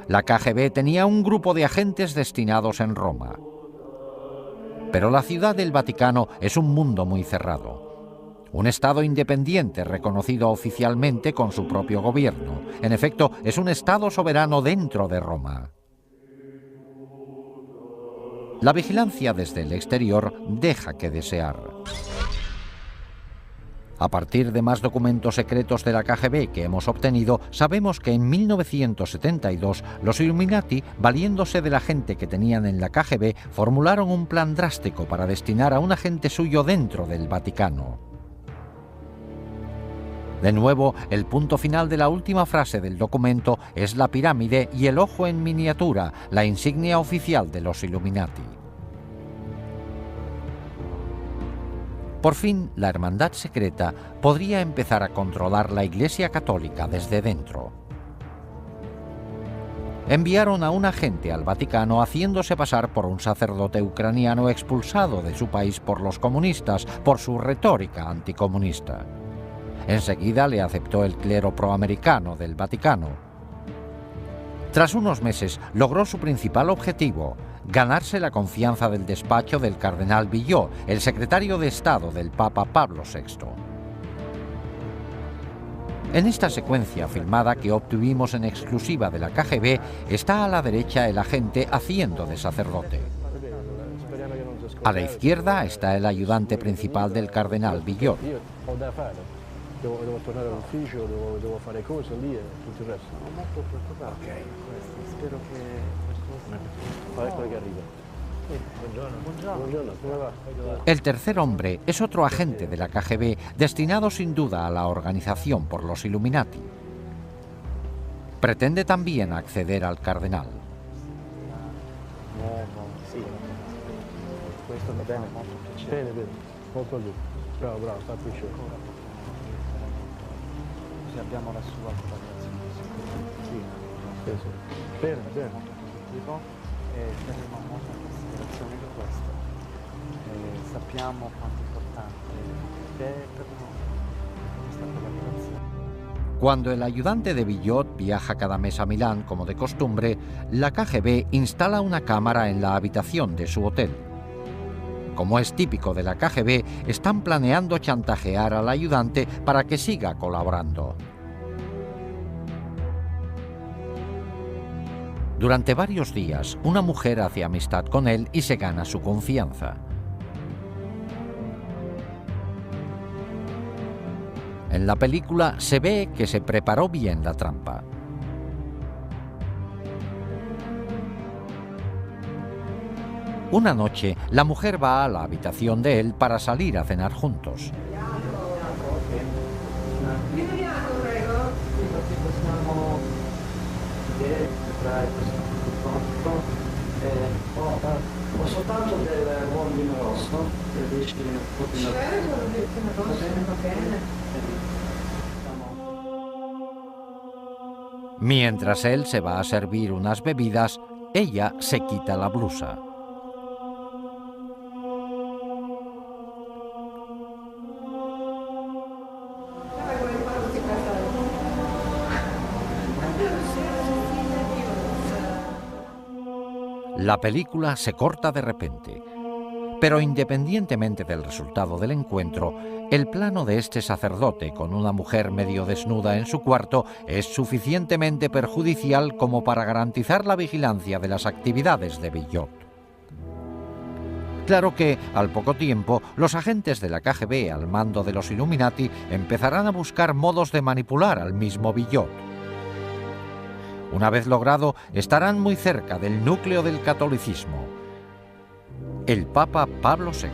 La KGB tenía un grupo de agentes destinados en Roma. Pero la ciudad del Vaticano es un mundo muy cerrado. Un Estado independiente reconocido oficialmente con su propio gobierno. En efecto, es un Estado soberano dentro de Roma. La vigilancia desde el exterior deja que desear. A partir de más documentos secretos de la KGB que hemos obtenido, sabemos que en 1972 los Illuminati, valiéndose de la gente que tenían en la KGB, formularon un plan drástico para destinar a un agente suyo dentro del Vaticano. De nuevo, el punto final de la última frase del documento es la pirámide y el ojo en miniatura, la insignia oficial de los Illuminati. Por fin, la hermandad secreta podría empezar a controlar la Iglesia Católica desde dentro. Enviaron a un agente al Vaticano haciéndose pasar por un sacerdote ucraniano expulsado de su país por los comunistas por su retórica anticomunista. Enseguida le aceptó el clero proamericano del Vaticano. Tras unos meses logró su principal objetivo, ganarse la confianza del despacho del cardenal Villot, el secretario de Estado del Papa Pablo VI. En esta secuencia filmada que obtuvimos en exclusiva de la KGB, está a la derecha el agente haciendo de sacerdote. A la izquierda está el ayudante principal del cardenal Villot. Devo tornare all'ufficio, devo fare cose lì e tutto il resto. Sono molto preoccupato. Ok, spero che... Ecco che arriva. Buongiorno, come va? El tercer hombre es otro agente de la KGB, destinado sin duda a la organización por los Illuminati. Pretende también acceder al cardenal. Sì, questo va bene, molto piacere. Bene, molto bene. Bravo, fa piacere. Abbiamo la sua collaborazione. Sì. Bene. Terremo molta considerazione di questo. Sappiamo quanto importante è per noi questa collaborazione. Cuando el ayudante de Villot viaja cada mes a Milán, como de costumbre, la KGB instala una cámara en la habitación de su hotel. Como es típico de la KGB, están planeando chantajear al ayudante para que siga colaborando. Durante varios días, una mujer hace amistad con él y se gana su confianza. En la película se ve que se preparó bien la trampa. Una noche, la mujer va a la habitación de él para salir a cenar juntos. Ho soltanto del buon vino rosso, se riesci Mientras él se va a servir unas bebidas, ella se quita la blusa. La película se corta de repente, pero independientemente del resultado del encuentro, el plano de este sacerdote con una mujer medio desnuda en su cuarto es suficientemente perjudicial como para garantizar la vigilancia de las actividades de Villot. Claro que, al poco tiempo, los agentes de la KGB al mando de los Illuminati empezarán a buscar modos de manipular al mismo Villot. Una vez logrado, estarán muy cerca del núcleo del catolicismo, el Papa Pablo VI.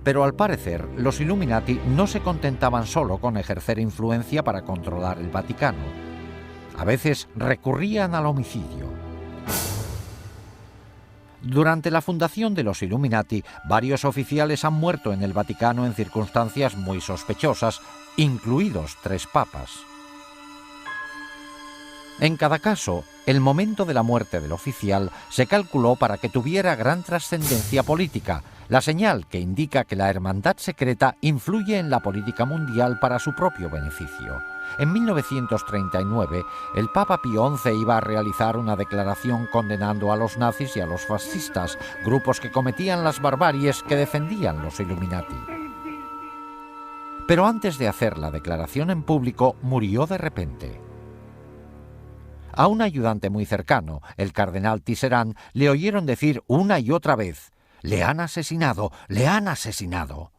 Pero al parecer, los Illuminati no se contentaban solo con ejercer influencia para controlar el Vaticano. A veces recurrían al homicidio. Durante la fundación de los Illuminati, varios oficiales han muerto en el Vaticano en circunstancias muy sospechosas, incluidos 3 papas. En cada caso, el momento de la muerte del oficial se calculó para que tuviera gran trascendencia política, la señal que indica que la hermandad secreta influye en la política mundial para su propio beneficio. En 1939, el Papa Pío XI iba a realizar una declaración condenando a los nazis y a los fascistas, grupos que cometían las barbaries que defendían los Illuminati. Pero antes de hacer la declaración en público, murió de repente. A un ayudante muy cercano, el cardenal Tisserand, le oyeron decir una y otra vez: «Le han asesinado, le han asesinado».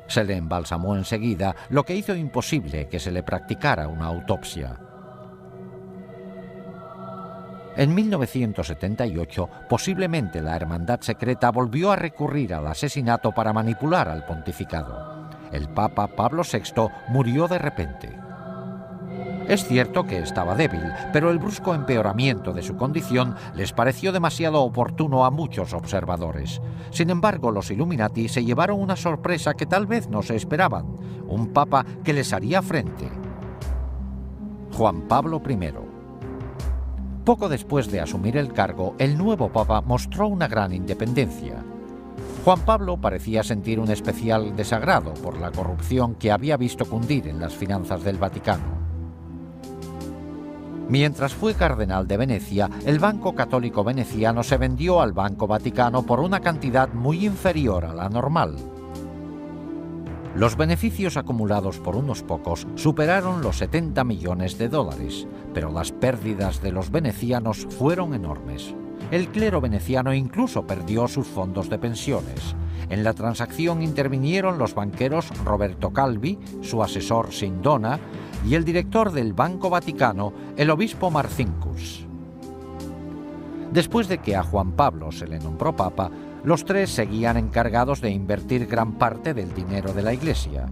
Se le embalsamó enseguida, lo que hizo imposible que se le practicara una autopsia. En 1978, posiblemente la hermandad secreta volvió a recurrir al asesinato para manipular al pontificado. El Papa Pablo VI murió de repente. Es cierto que estaba débil, pero el brusco empeoramiento de su condición les pareció demasiado oportuno a muchos observadores. Sin embargo, los Illuminati se llevaron una sorpresa que tal vez no se esperaban: un papa que les haría frente. Juan Pablo I. Poco después de asumir el cargo, el nuevo papa mostró una gran independencia. Juan Pablo parecía sentir un especial desagrado por la corrupción que había visto cundir en las finanzas del Vaticano. Mientras fue cardenal de Venecia, el Banco Católico Veneciano se vendió al Banco Vaticano por una cantidad muy inferior a la normal. Los beneficios acumulados por unos pocos superaron los 70 millones de dólares, pero las pérdidas de los venecianos fueron enormes. El clero veneciano incluso perdió sus fondos de pensiones. En la transacción intervinieron los banqueros Roberto Calvi, su asesor Sindona, y el director del Banco Vaticano, el obispo Marcinkus. Después de que a Juan Pablo se le nombró papa, los 3 seguían encargados de invertir gran parte del dinero de la Iglesia.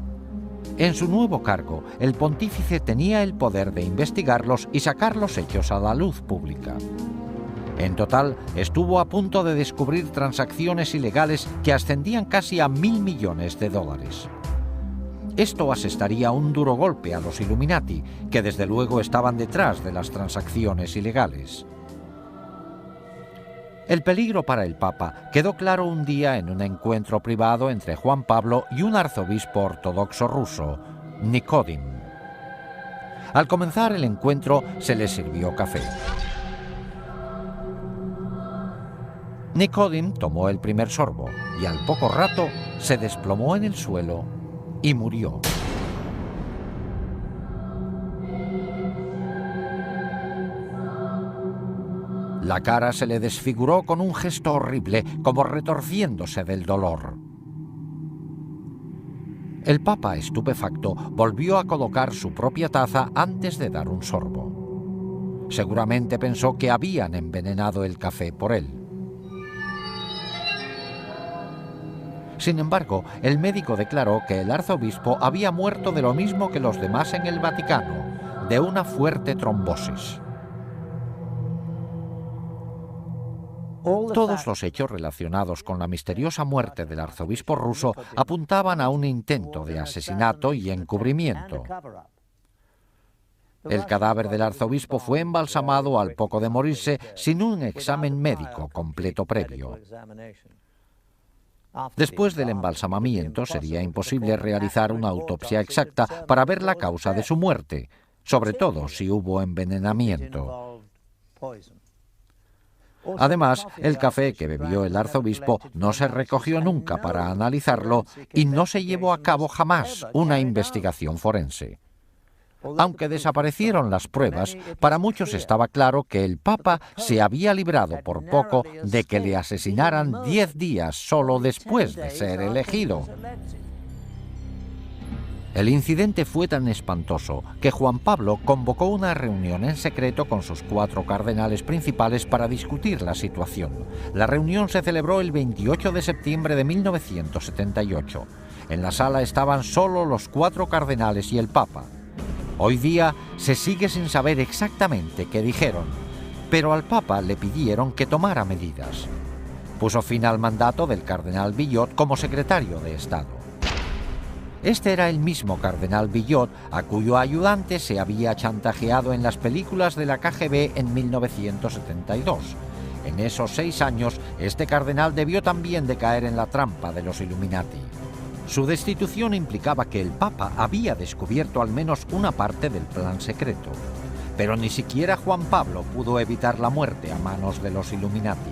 En su nuevo cargo, el pontífice tenía el poder de investigarlos y sacar los hechos a la luz pública. En total, estuvo a punto de descubrir transacciones ilegales que ascendían casi a 1.000 millones de dólares. Esto asestaría un duro golpe a los Illuminati, que desde luego estaban detrás de las transacciones ilegales. El peligro para el Papa quedó claro un día en un encuentro privado entre Juan Pablo y un arzobispo ortodoxo ruso, Nikodim. Al comenzar el encuentro se le sirvió café. Nikodim tomó el primer sorbo y al poco rato se desplomó en el suelo y murió. La cara se le desfiguró con un gesto horrible, como retorciéndose del dolor. El Papa, estupefacto, volvió a colocar su propia taza antes de dar un sorbo. Seguramente pensó que habían envenenado el café por él. Sin embargo, el médico declaró que el arzobispo había muerto de lo mismo que los demás en el Vaticano, de una fuerte trombosis. Todos los hechos relacionados con la misteriosa muerte del arzobispo ruso apuntaban a un intento de asesinato y encubrimiento. El cadáver del arzobispo fue embalsamado al poco de morirse sin un examen médico completo previo. Después del embalsamamiento sería imposible realizar una autopsia exacta para ver la causa de su muerte, sobre todo si hubo envenenamiento. Además, el café que bebió el arzobispo no se recogió nunca para analizarlo y no se llevó a cabo jamás una investigación forense. Aunque desaparecieron las pruebas, para muchos estaba claro que el Papa se había librado por poco de que le asesinaran 10 días solo después de ser elegido. El incidente fue tan espantoso que Juan Pablo convocó una reunión en secreto con sus 4 cardenales principales para discutir la situación. La reunión se celebró el 28 de septiembre de 1978. En la sala estaban solo los 4 cardenales y el Papa. Hoy día se sigue sin saber exactamente qué dijeron, pero al Papa le pidieron que tomara medidas. Puso fin al mandato del cardenal Billot como secretario de Estado. Este era el mismo cardenal Billot a cuyo ayudante se había chantajeado en las películas de la KGB en 1972. En esos 6 años, este cardenal debió también de caer en la trampa de los Illuminati. Su destitución implicaba que el Papa había descubierto al menos una parte del plan secreto. Pero ni siquiera Juan Pablo pudo evitar la muerte a manos de los Illuminati.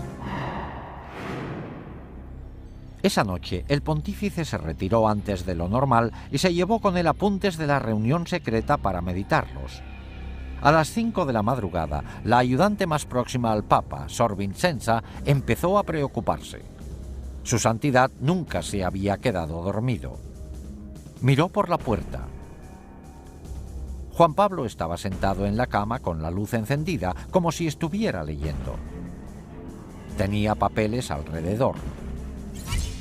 Esa noche, el pontífice se retiró antes de lo normal y se llevó con él apuntes de la reunión secreta para meditarlos. A las 5 de la madrugada, la ayudante más próxima al Papa, Sor Vincenza, empezó a preocuparse. Su santidad nunca se había quedado dormido. Miró por la puerta. Juan Pablo estaba sentado en la cama con la luz encendida, como si estuviera leyendo. Tenía papeles alrededor.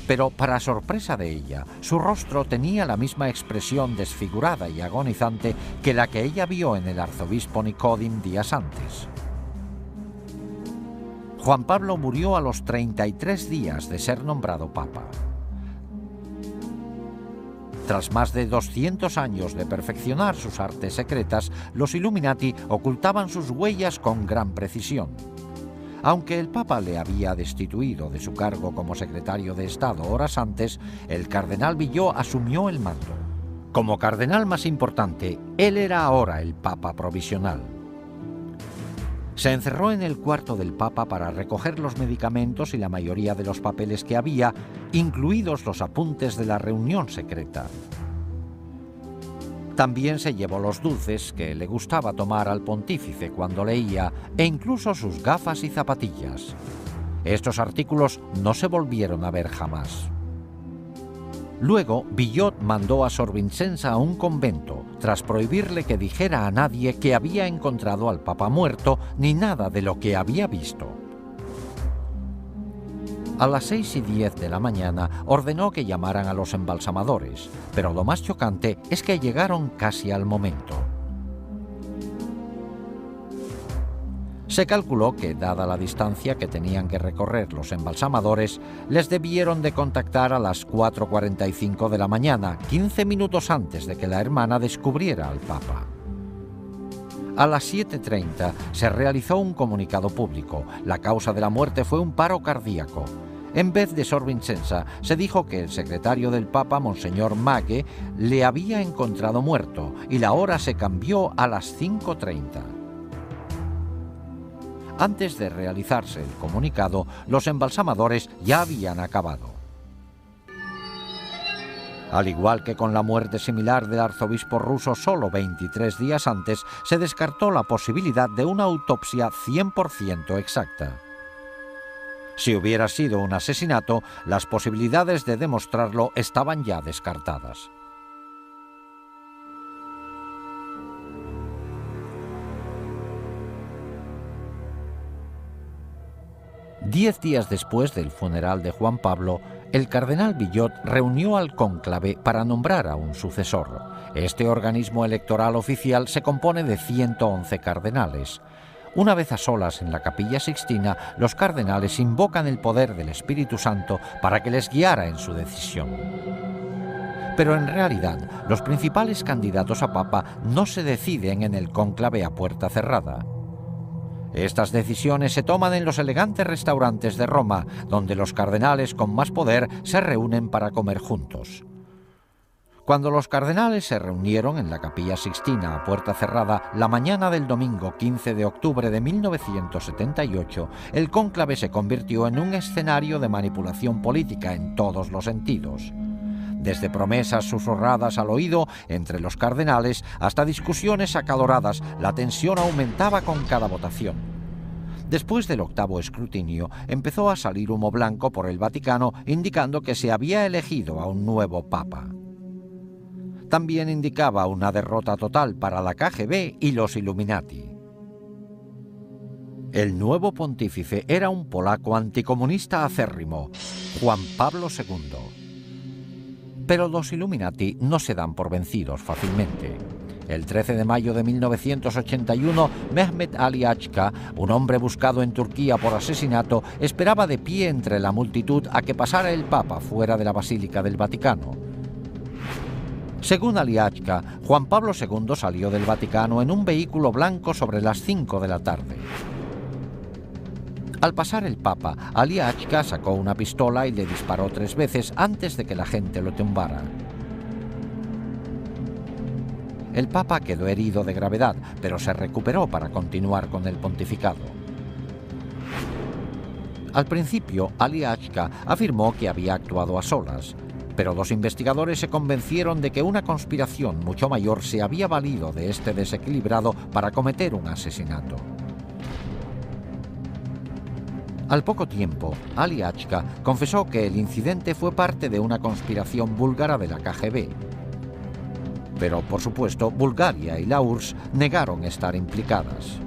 Pero, para sorpresa de ella, su rostro tenía la misma expresión desfigurada y agonizante que la que ella vio en el arzobispo Nicodim días antes. Juan Pablo murió a los 33 días de ser nombrado Papa. Tras más de 200 años de perfeccionar sus artes secretas, los Illuminati ocultaban sus huellas con gran precisión. Aunque el Papa le había destituido de su cargo como secretario de Estado horas antes, el cardenal Billot asumió el mando. Como cardenal más importante, él era ahora el Papa provisional. Se encerró en el cuarto del Papa para recoger los medicamentos y la mayoría de los papeles que había, incluidos los apuntes de la reunión secreta. También se llevó los dulces que le gustaba tomar al pontífice cuando leía, e incluso sus gafas y zapatillas. Estos artículos no se volvieron a ver jamás. Luego, Billot mandó a Sor Vincenza a un convento, tras prohibirle que dijera a nadie que había encontrado al Papa muerto, ni nada de lo que había visto. A las 6:10 de la mañana ordenó que llamaran a los embalsamadores, pero lo más chocante es que llegaron casi al momento. Se calculó que, dada la distancia que tenían que recorrer los embalsamadores, les debieron de contactar a las 4:45 de la mañana, 15 minutos antes de que la hermana descubriera al Papa. A las 7:30 se realizó un comunicado público. La causa de la muerte fue un paro cardíaco. En vez de Sor Vincenza, se dijo que el secretario del Papa, Monseñor Maghe, le había encontrado muerto y la hora se cambió a las 5:30. Antes de realizarse el comunicado, los embalsamadores ya habían acabado. Al igual que con la muerte similar del arzobispo ruso solo 23 días antes, se descartó la posibilidad de una autopsia 100% exacta. Si hubiera sido un asesinato, las posibilidades de demostrarlo estaban ya descartadas. ...10 días después del funeral de Juan Pablo, el cardenal Villot reunió al cónclave para nombrar a un sucesor. Este organismo electoral oficial se compone de 111 cardenales. Una vez a solas en la Capilla Sixtina, los cardenales invocan el poder del Espíritu Santo para que les guiara en su decisión. Pero en realidad, los principales candidatos a papa no se deciden en el cónclave a puerta cerrada. Estas decisiones se toman en los elegantes restaurantes de Roma, donde los cardenales con más poder se reúnen para comer juntos. Cuando los cardenales se reunieron en la Capilla Sixtina a puerta cerrada la mañana del domingo 15 de octubre de 1978, el cónclave se convirtió en un escenario de manipulación política en todos los sentidos. Desde promesas susurradas al oído entre los cardenales hasta discusiones acaloradas, la tensión aumentaba con cada votación. Después del octavo escrutinio, empezó a salir humo blanco por el Vaticano indicando que se había elegido a un nuevo papa. También indicaba una derrota total para la KGB y los Illuminati. El nuevo pontífice era un polaco anticomunista acérrimo, Juan Pablo II. Pero los Illuminati no se dan por vencidos fácilmente. El 13 de mayo de 1981, Mehmet Ali Achka, un hombre buscado en Turquía por asesinato, esperaba de pie entre la multitud a que pasara el Papa fuera de la Basílica del Vaticano. Según Ali Achka, Juan Pablo II salió del Vaticano en un vehículo blanco sobre las 5 de la tarde. Al pasar el Papa, Ali Achka sacó una pistola y le disparó 3 veces antes de que la gente lo tumbara. El Papa quedó herido de gravedad, pero se recuperó para continuar con el pontificado. Al principio, Ali Achka afirmó que había actuado a solas, pero los investigadores se convencieron de que una conspiración mucho mayor se había valido de este desequilibrado para cometer un asesinato. Al poco tiempo, Ali Achka confesó que el incidente fue parte de una conspiración búlgara de la KGB. Pero, por supuesto, Bulgaria y la URSS negaron estar implicadas.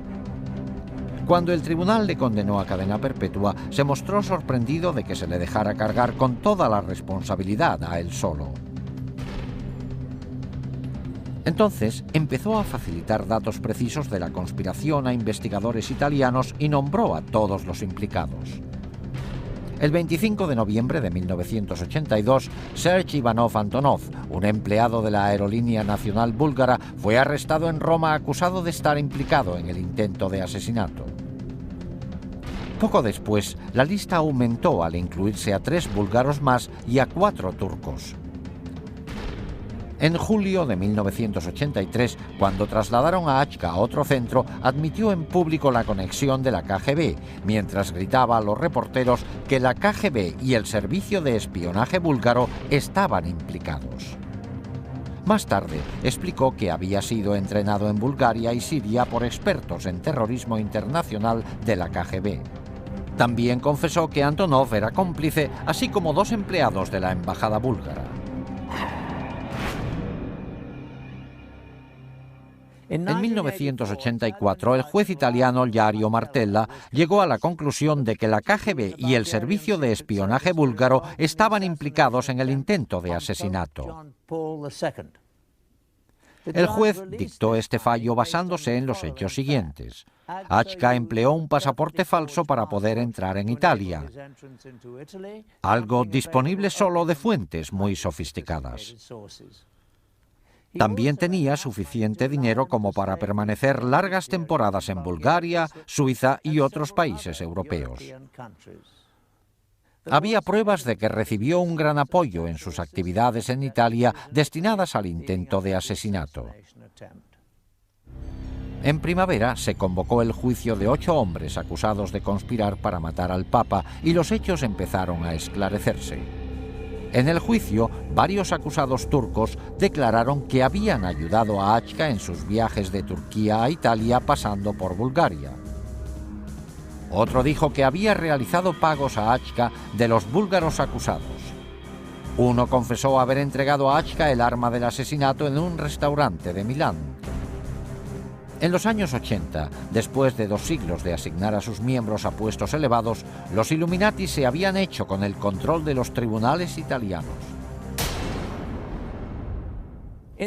Cuando el tribunal le condenó a cadena perpetua, se mostró sorprendido de que se le dejara cargar con toda la responsabilidad a él solo. Entonces empezó a facilitar datos precisos de la conspiración a investigadores italianos y nombró a todos los implicados. El 25 de noviembre de 1982, Serge Ivanov Antonov, un empleado de la Aerolínea Nacional Búlgara, fue arrestado en Roma acusado de estar implicado en el intento de asesinato. Poco después, la lista aumentó al incluirse a 3 búlgaros más y a 4 turcos. En julio de 1983, cuando trasladaron a Achka a otro centro, admitió en público la conexión de la KGB, mientras gritaba a los reporteros que la KGB y el servicio de espionaje búlgaro estaban implicados. Más tarde, explicó que había sido entrenado en Bulgaria y Siria por expertos en terrorismo internacional de la KGB. También confesó que Antonov era cómplice, así como 2 empleados de la embajada búlgara. En 1984, el juez italiano Lario Martella llegó a la conclusión de que la KGB y el servicio de espionaje búlgaro estaban implicados en el intento de asesinato. El juez dictó este fallo basándose en los hechos siguientes. Achka empleó un pasaporte falso para poder entrar en Italia, algo disponible solo de fuentes muy sofisticadas. También tenía suficiente dinero como para permanecer largas temporadas en Bulgaria, Suiza y otros países europeos. Había pruebas de que recibió un gran apoyo en sus actividades en Italia destinadas al intento de asesinato. En primavera se convocó el juicio de 8 hombres acusados de conspirar para matar al Papa y los hechos empezaron a esclarecerse. En el juicio, varios acusados turcos declararon que habían ayudado a Achka en sus viajes de Turquía a Italia pasando por Bulgaria. Otro dijo que había realizado pagos a Achka de los búlgaros acusados. Uno confesó haber entregado a Achka el arma del asesinato en un restaurante de Milán. En los años 80, después de 2 siglos de asignar a sus miembros a puestos elevados, los Illuminati se habían hecho con el control de los tribunales italianos.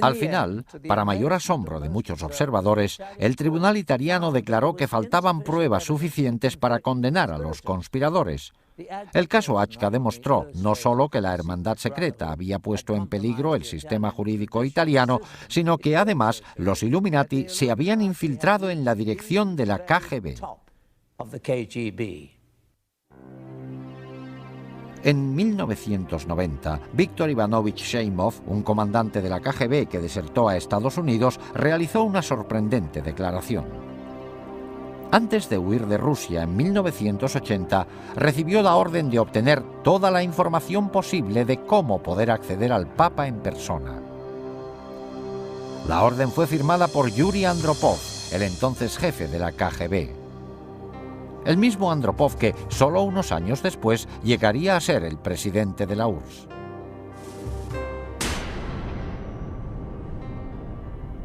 Al final, para mayor asombro de muchos observadores, el tribunal italiano declaró que faltaban pruebas suficientes para condenar a los conspiradores. El caso Achca demostró no solo que la hermandad secreta había puesto en peligro el sistema jurídico italiano, sino que además los Illuminati se habían infiltrado en la dirección de la KGB. En 1990, Víktor Ivanovich Sheimov, un comandante de la KGB que desertó a Estados Unidos, realizó una sorprendente declaración. Antes de huir de Rusia en 1980, recibió la orden de obtener toda la información posible de cómo poder acceder al Papa en persona. La orden fue firmada por Yuri Andropov, el entonces jefe de la KGB. El mismo Andropov que, solo unos años después, llegaría a ser el presidente de la URSS.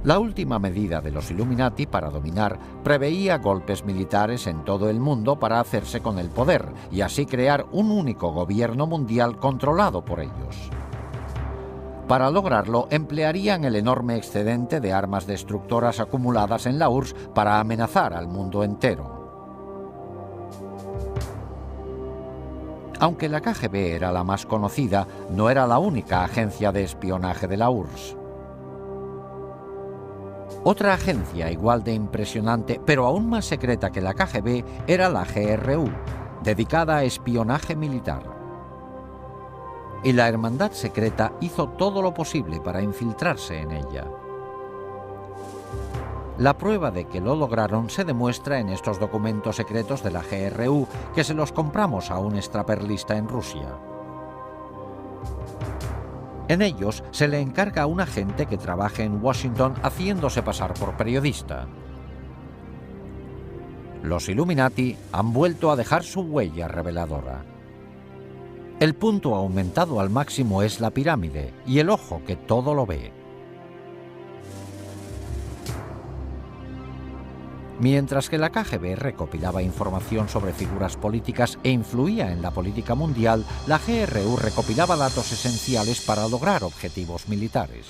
La última medida de los Illuminati para dominar preveía golpes militares en todo el mundo para hacerse con el poder y así crear un único gobierno mundial controlado por ellos. Para lograrlo, emplearían el enorme excedente de armas destructoras acumuladas en la URSS para amenazar al mundo entero. Aunque la KGB era la más conocida, no era la única agencia de espionaje de la URSS. Otra agencia igual de impresionante, pero aún más secreta que la KGB, era la GRU, dedicada a espionaje militar. Y la hermandad secreta hizo todo lo posible para infiltrarse en ella. La prueba de que lo lograron se demuestra en estos documentos secretos de la GRU, que se los compramos a un extraperlista en Rusia. En ellos se le encarga a un agente que trabaje en Washington haciéndose pasar por periodista. Los Illuminati han vuelto a dejar su huella reveladora. El punto aumentado al máximo es la pirámide y el ojo que todo lo ve. Mientras que la KGB recopilaba información sobre figuras políticas e influía en la política mundial, la GRU recopilaba datos esenciales para lograr objetivos militares.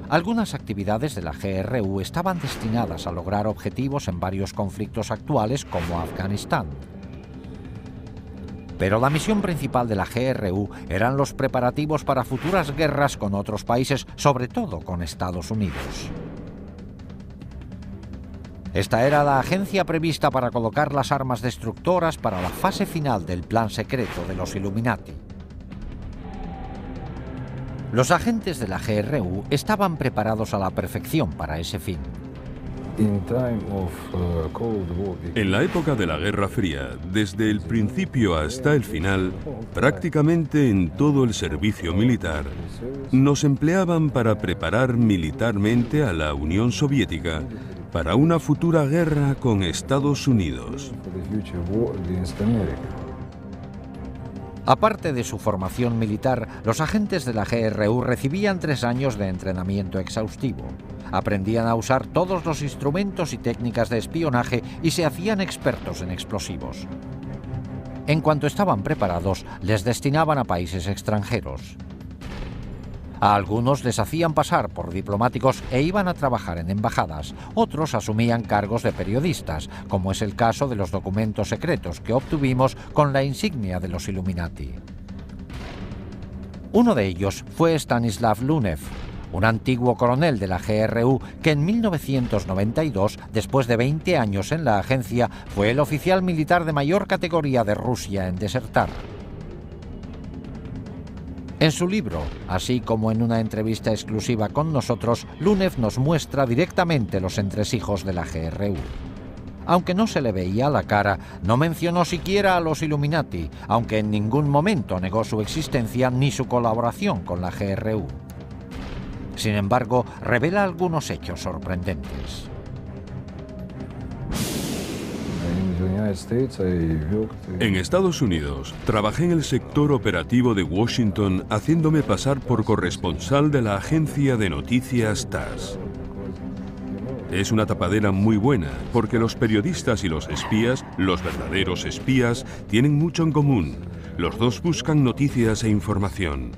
Algunas actividades de la GRU estaban destinadas a lograr objetivos en varios conflictos actuales como Afganistán. Pero la misión principal de la GRU eran los preparativos para futuras guerras con otros países, sobre todo con Estados Unidos. Esta era la agencia prevista para colocar las armas destructoras para la fase final del plan secreto de los Illuminati. Los agentes de la GRU estaban preparados a la perfección para ese fin. En la época de la Guerra Fría, desde el principio hasta el final, prácticamente en todo el servicio militar, nos empleaban para preparar militarmente a la Unión Soviética para una futura guerra con Estados Unidos. Aparte de su formación militar, los agentes de la GRU recibían 3 años de entrenamiento exhaustivo. Aprendían a usar todos los instrumentos y técnicas de espionaje y se hacían expertos en explosivos. En cuanto estaban preparados, les destinaban a países extranjeros. A algunos les hacían pasar por diplomáticos e iban a trabajar en embajadas. Otros asumían cargos de periodistas, como es el caso de los documentos secretos que obtuvimos con la insignia de los Illuminati. Uno de ellos fue Stanislav Lunev, un antiguo coronel de la GRU que en 1992, después de 20 años en la agencia, fue el oficial militar de mayor categoría de Rusia en desertar. En su libro, así como en una entrevista exclusiva con nosotros, Lunev nos muestra directamente los entresijos de la GRU. Aunque no se le veía la cara, no mencionó siquiera a los Illuminati, aunque en ningún momento negó su existencia ni su colaboración con la GRU. Sin embargo, revela algunos hechos sorprendentes. En Estados Unidos, trabajé en el sector operativo de Washington haciéndome pasar por corresponsal de la agencia de noticias TASS. Es una tapadera muy buena, porque los periodistas y los espías, los verdaderos espías, tienen mucho en común. Los dos buscan noticias e información.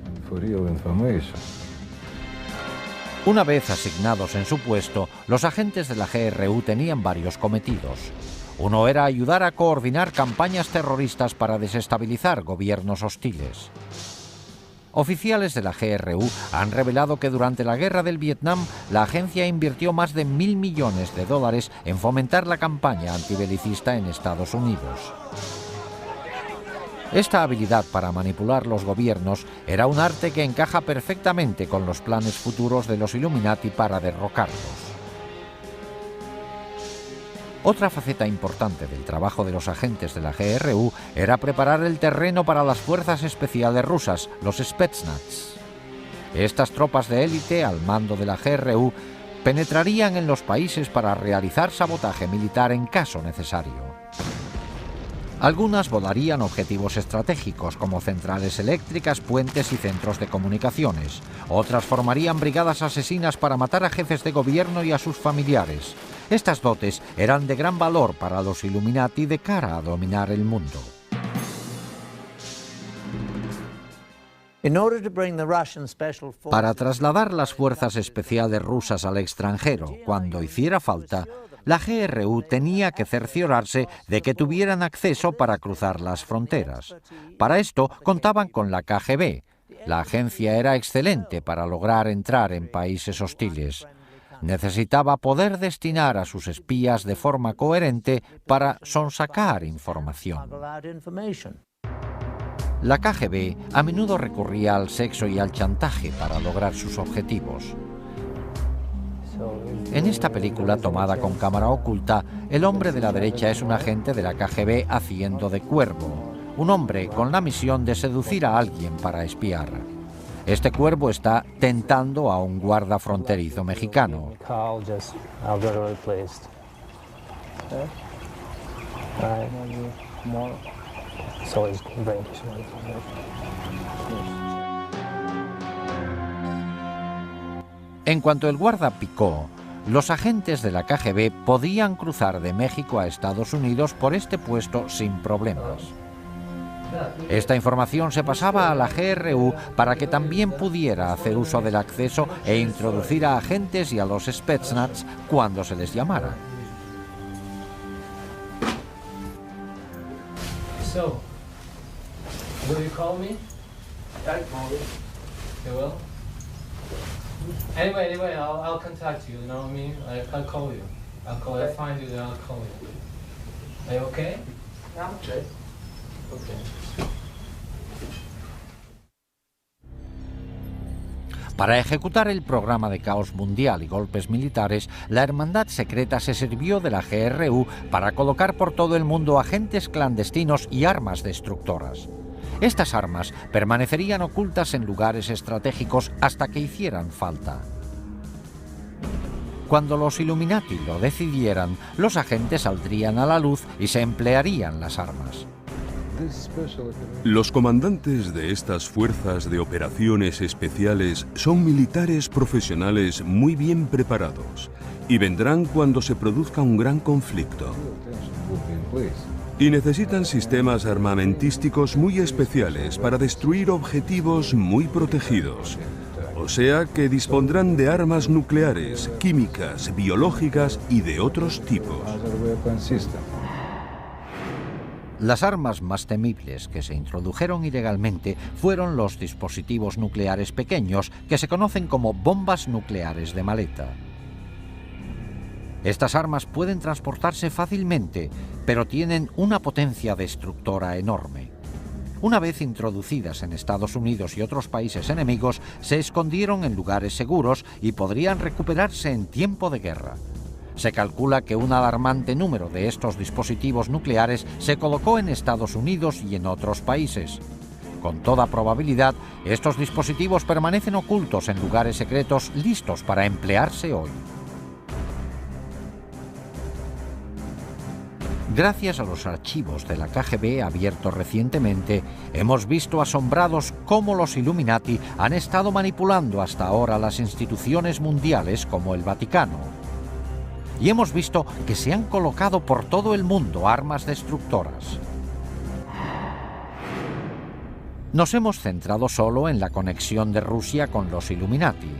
Una vez asignados en su puesto, los agentes de la GRU tenían varios cometidos. Uno era ayudar a coordinar campañas terroristas para desestabilizar gobiernos hostiles. Oficiales de la GRU han revelado que durante la guerra del Vietnam, la agencia invirtió más de $1.000 millones en fomentar la campaña antibelicista en Estados Unidos. Esta habilidad para manipular los gobiernos era un arte que encaja perfectamente con los planes futuros de los Illuminati para derrocarlos. Otra faceta importante del trabajo de los agentes de la GRU era preparar el terreno para las fuerzas especiales rusas, los Spetsnaz. Estas tropas de élite al mando de la GRU penetrarían en los países para realizar sabotaje militar en caso necesario. Algunas volarían objetivos estratégicos como centrales eléctricas, puentes y centros de comunicaciones. Otras formarían brigadas asesinas para matar a jefes de gobierno y a sus familiares. Estas dotes eran de gran valor para los Illuminati de cara a dominar el mundo. Para trasladar las fuerzas especiales rusas al extranjero cuando hiciera falta, la GRU tenía que cerciorarse de que tuvieran acceso para cruzar las fronteras. Para esto contaban con la KGB. La agencia era excelente para lograr entrar en países hostiles. Necesitaba poder destinar a sus espías de forma coherente para sonsacar información. La KGB a menudo recurría al sexo y al chantaje para lograr sus objetivos. En esta película, tomada con cámara oculta, el hombre de la derecha es un agente de la KGB haciendo de cuervo, un hombre con la misión de seducir a alguien para espiar. Este cuervo está tentando a un guarda fronterizo mexicano. En cuanto el guarda picó, los agentes de la KGB podían cruzar de México a Estados Unidos por este puesto sin problemas. Esta información se pasaba a la GRU para que también pudiera hacer uso del acceso e introducir a agentes y a los Spetsnaz cuando se les llamara. So, will you call me? I call you. You will? Anyway, I'll contact you, you know what I mean? I'll call you. I'll find you, then I'll call you. Are you okay? I'm okay. Okay. Para ejecutar el programa de caos mundial y golpes militares, la Hermandad Secreta se sirvió de la GRU para colocar por todo el mundo agentes clandestinos y armas destructoras. Estas armas permanecerían ocultas en lugares estratégicos hasta que hicieran falta. Cuando los Illuminati lo decidieran, los agentes saldrían a la luz y se emplearían las armas. Los comandantes de estas fuerzas de operaciones especiales son militares profesionales muy bien preparados y vendrán cuando se produzca un gran conflicto. Y necesitan sistemas armamentísticos muy especiales para destruir objetivos muy protegidos. O sea que dispondrán de armas nucleares, químicas, biológicas y de otros tipos. Las armas más temibles que se introdujeron ilegalmente fueron los dispositivos nucleares pequeños, que se conocen como bombas nucleares de maleta. Estas armas pueden transportarse fácilmente, pero tienen una potencia destructora enorme. Una vez introducidas en Estados Unidos y otros países enemigos, se escondieron en lugares seguros y podrían recuperarse en tiempo de guerra. Se calcula que un alarmante número de estos dispositivos nucleares se colocó en Estados Unidos y en otros países. Con toda probabilidad, estos dispositivos permanecen ocultos en lugares secretos listos para emplearse hoy. Gracias a los archivos de la KGB abiertos recientemente, hemos visto asombrados cómo los Illuminati han estado manipulando hasta ahora las instituciones mundiales como el Vaticano. y hemos visto que se han colocado por todo el mundo armas destructoras. Nos hemos centrado solo en la conexión de Rusia con los Illuminati.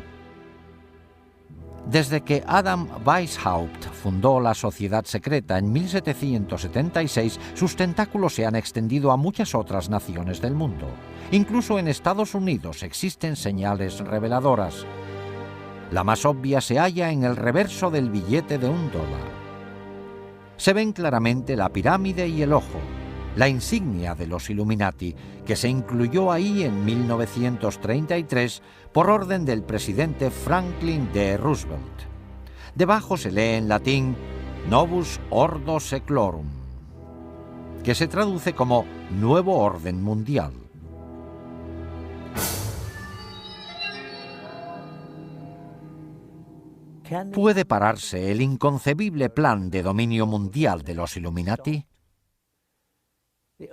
Desde que Adam Weishaupt fundó la sociedad secreta en 1776, sus tentáculos se han extendido a muchas otras naciones del mundo. Incluso en Estados Unidos existen señales reveladoras. La más obvia se halla en el reverso del billete de $1. Se ven claramente la pirámide y el ojo, la insignia de los Illuminati, que se incluyó ahí en 1933 por orden del presidente Franklin D. Roosevelt. Debajo se lee en latín Novus Ordo Seclorum, que se traduce como Nuevo Orden Mundial. ¿Puede pararse el inconcebible plan de dominio mundial de los Illuminati?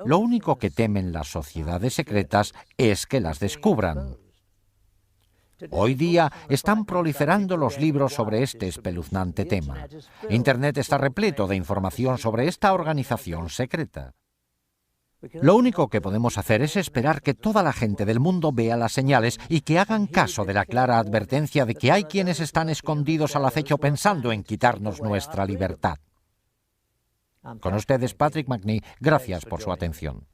Lo único que temen las sociedades secretas es que las descubran. Hoy día están proliferando los libros sobre este espeluznante tema. Internet está repleto de información sobre esta organización secreta. Lo único que podemos hacer es esperar que toda la gente del mundo vea las señales y que hagan caso de la clara advertencia de que hay quienes están escondidos al acecho pensando en quitarnos nuestra libertad. Con ustedes, Patrick Macnee. Gracias por su atención.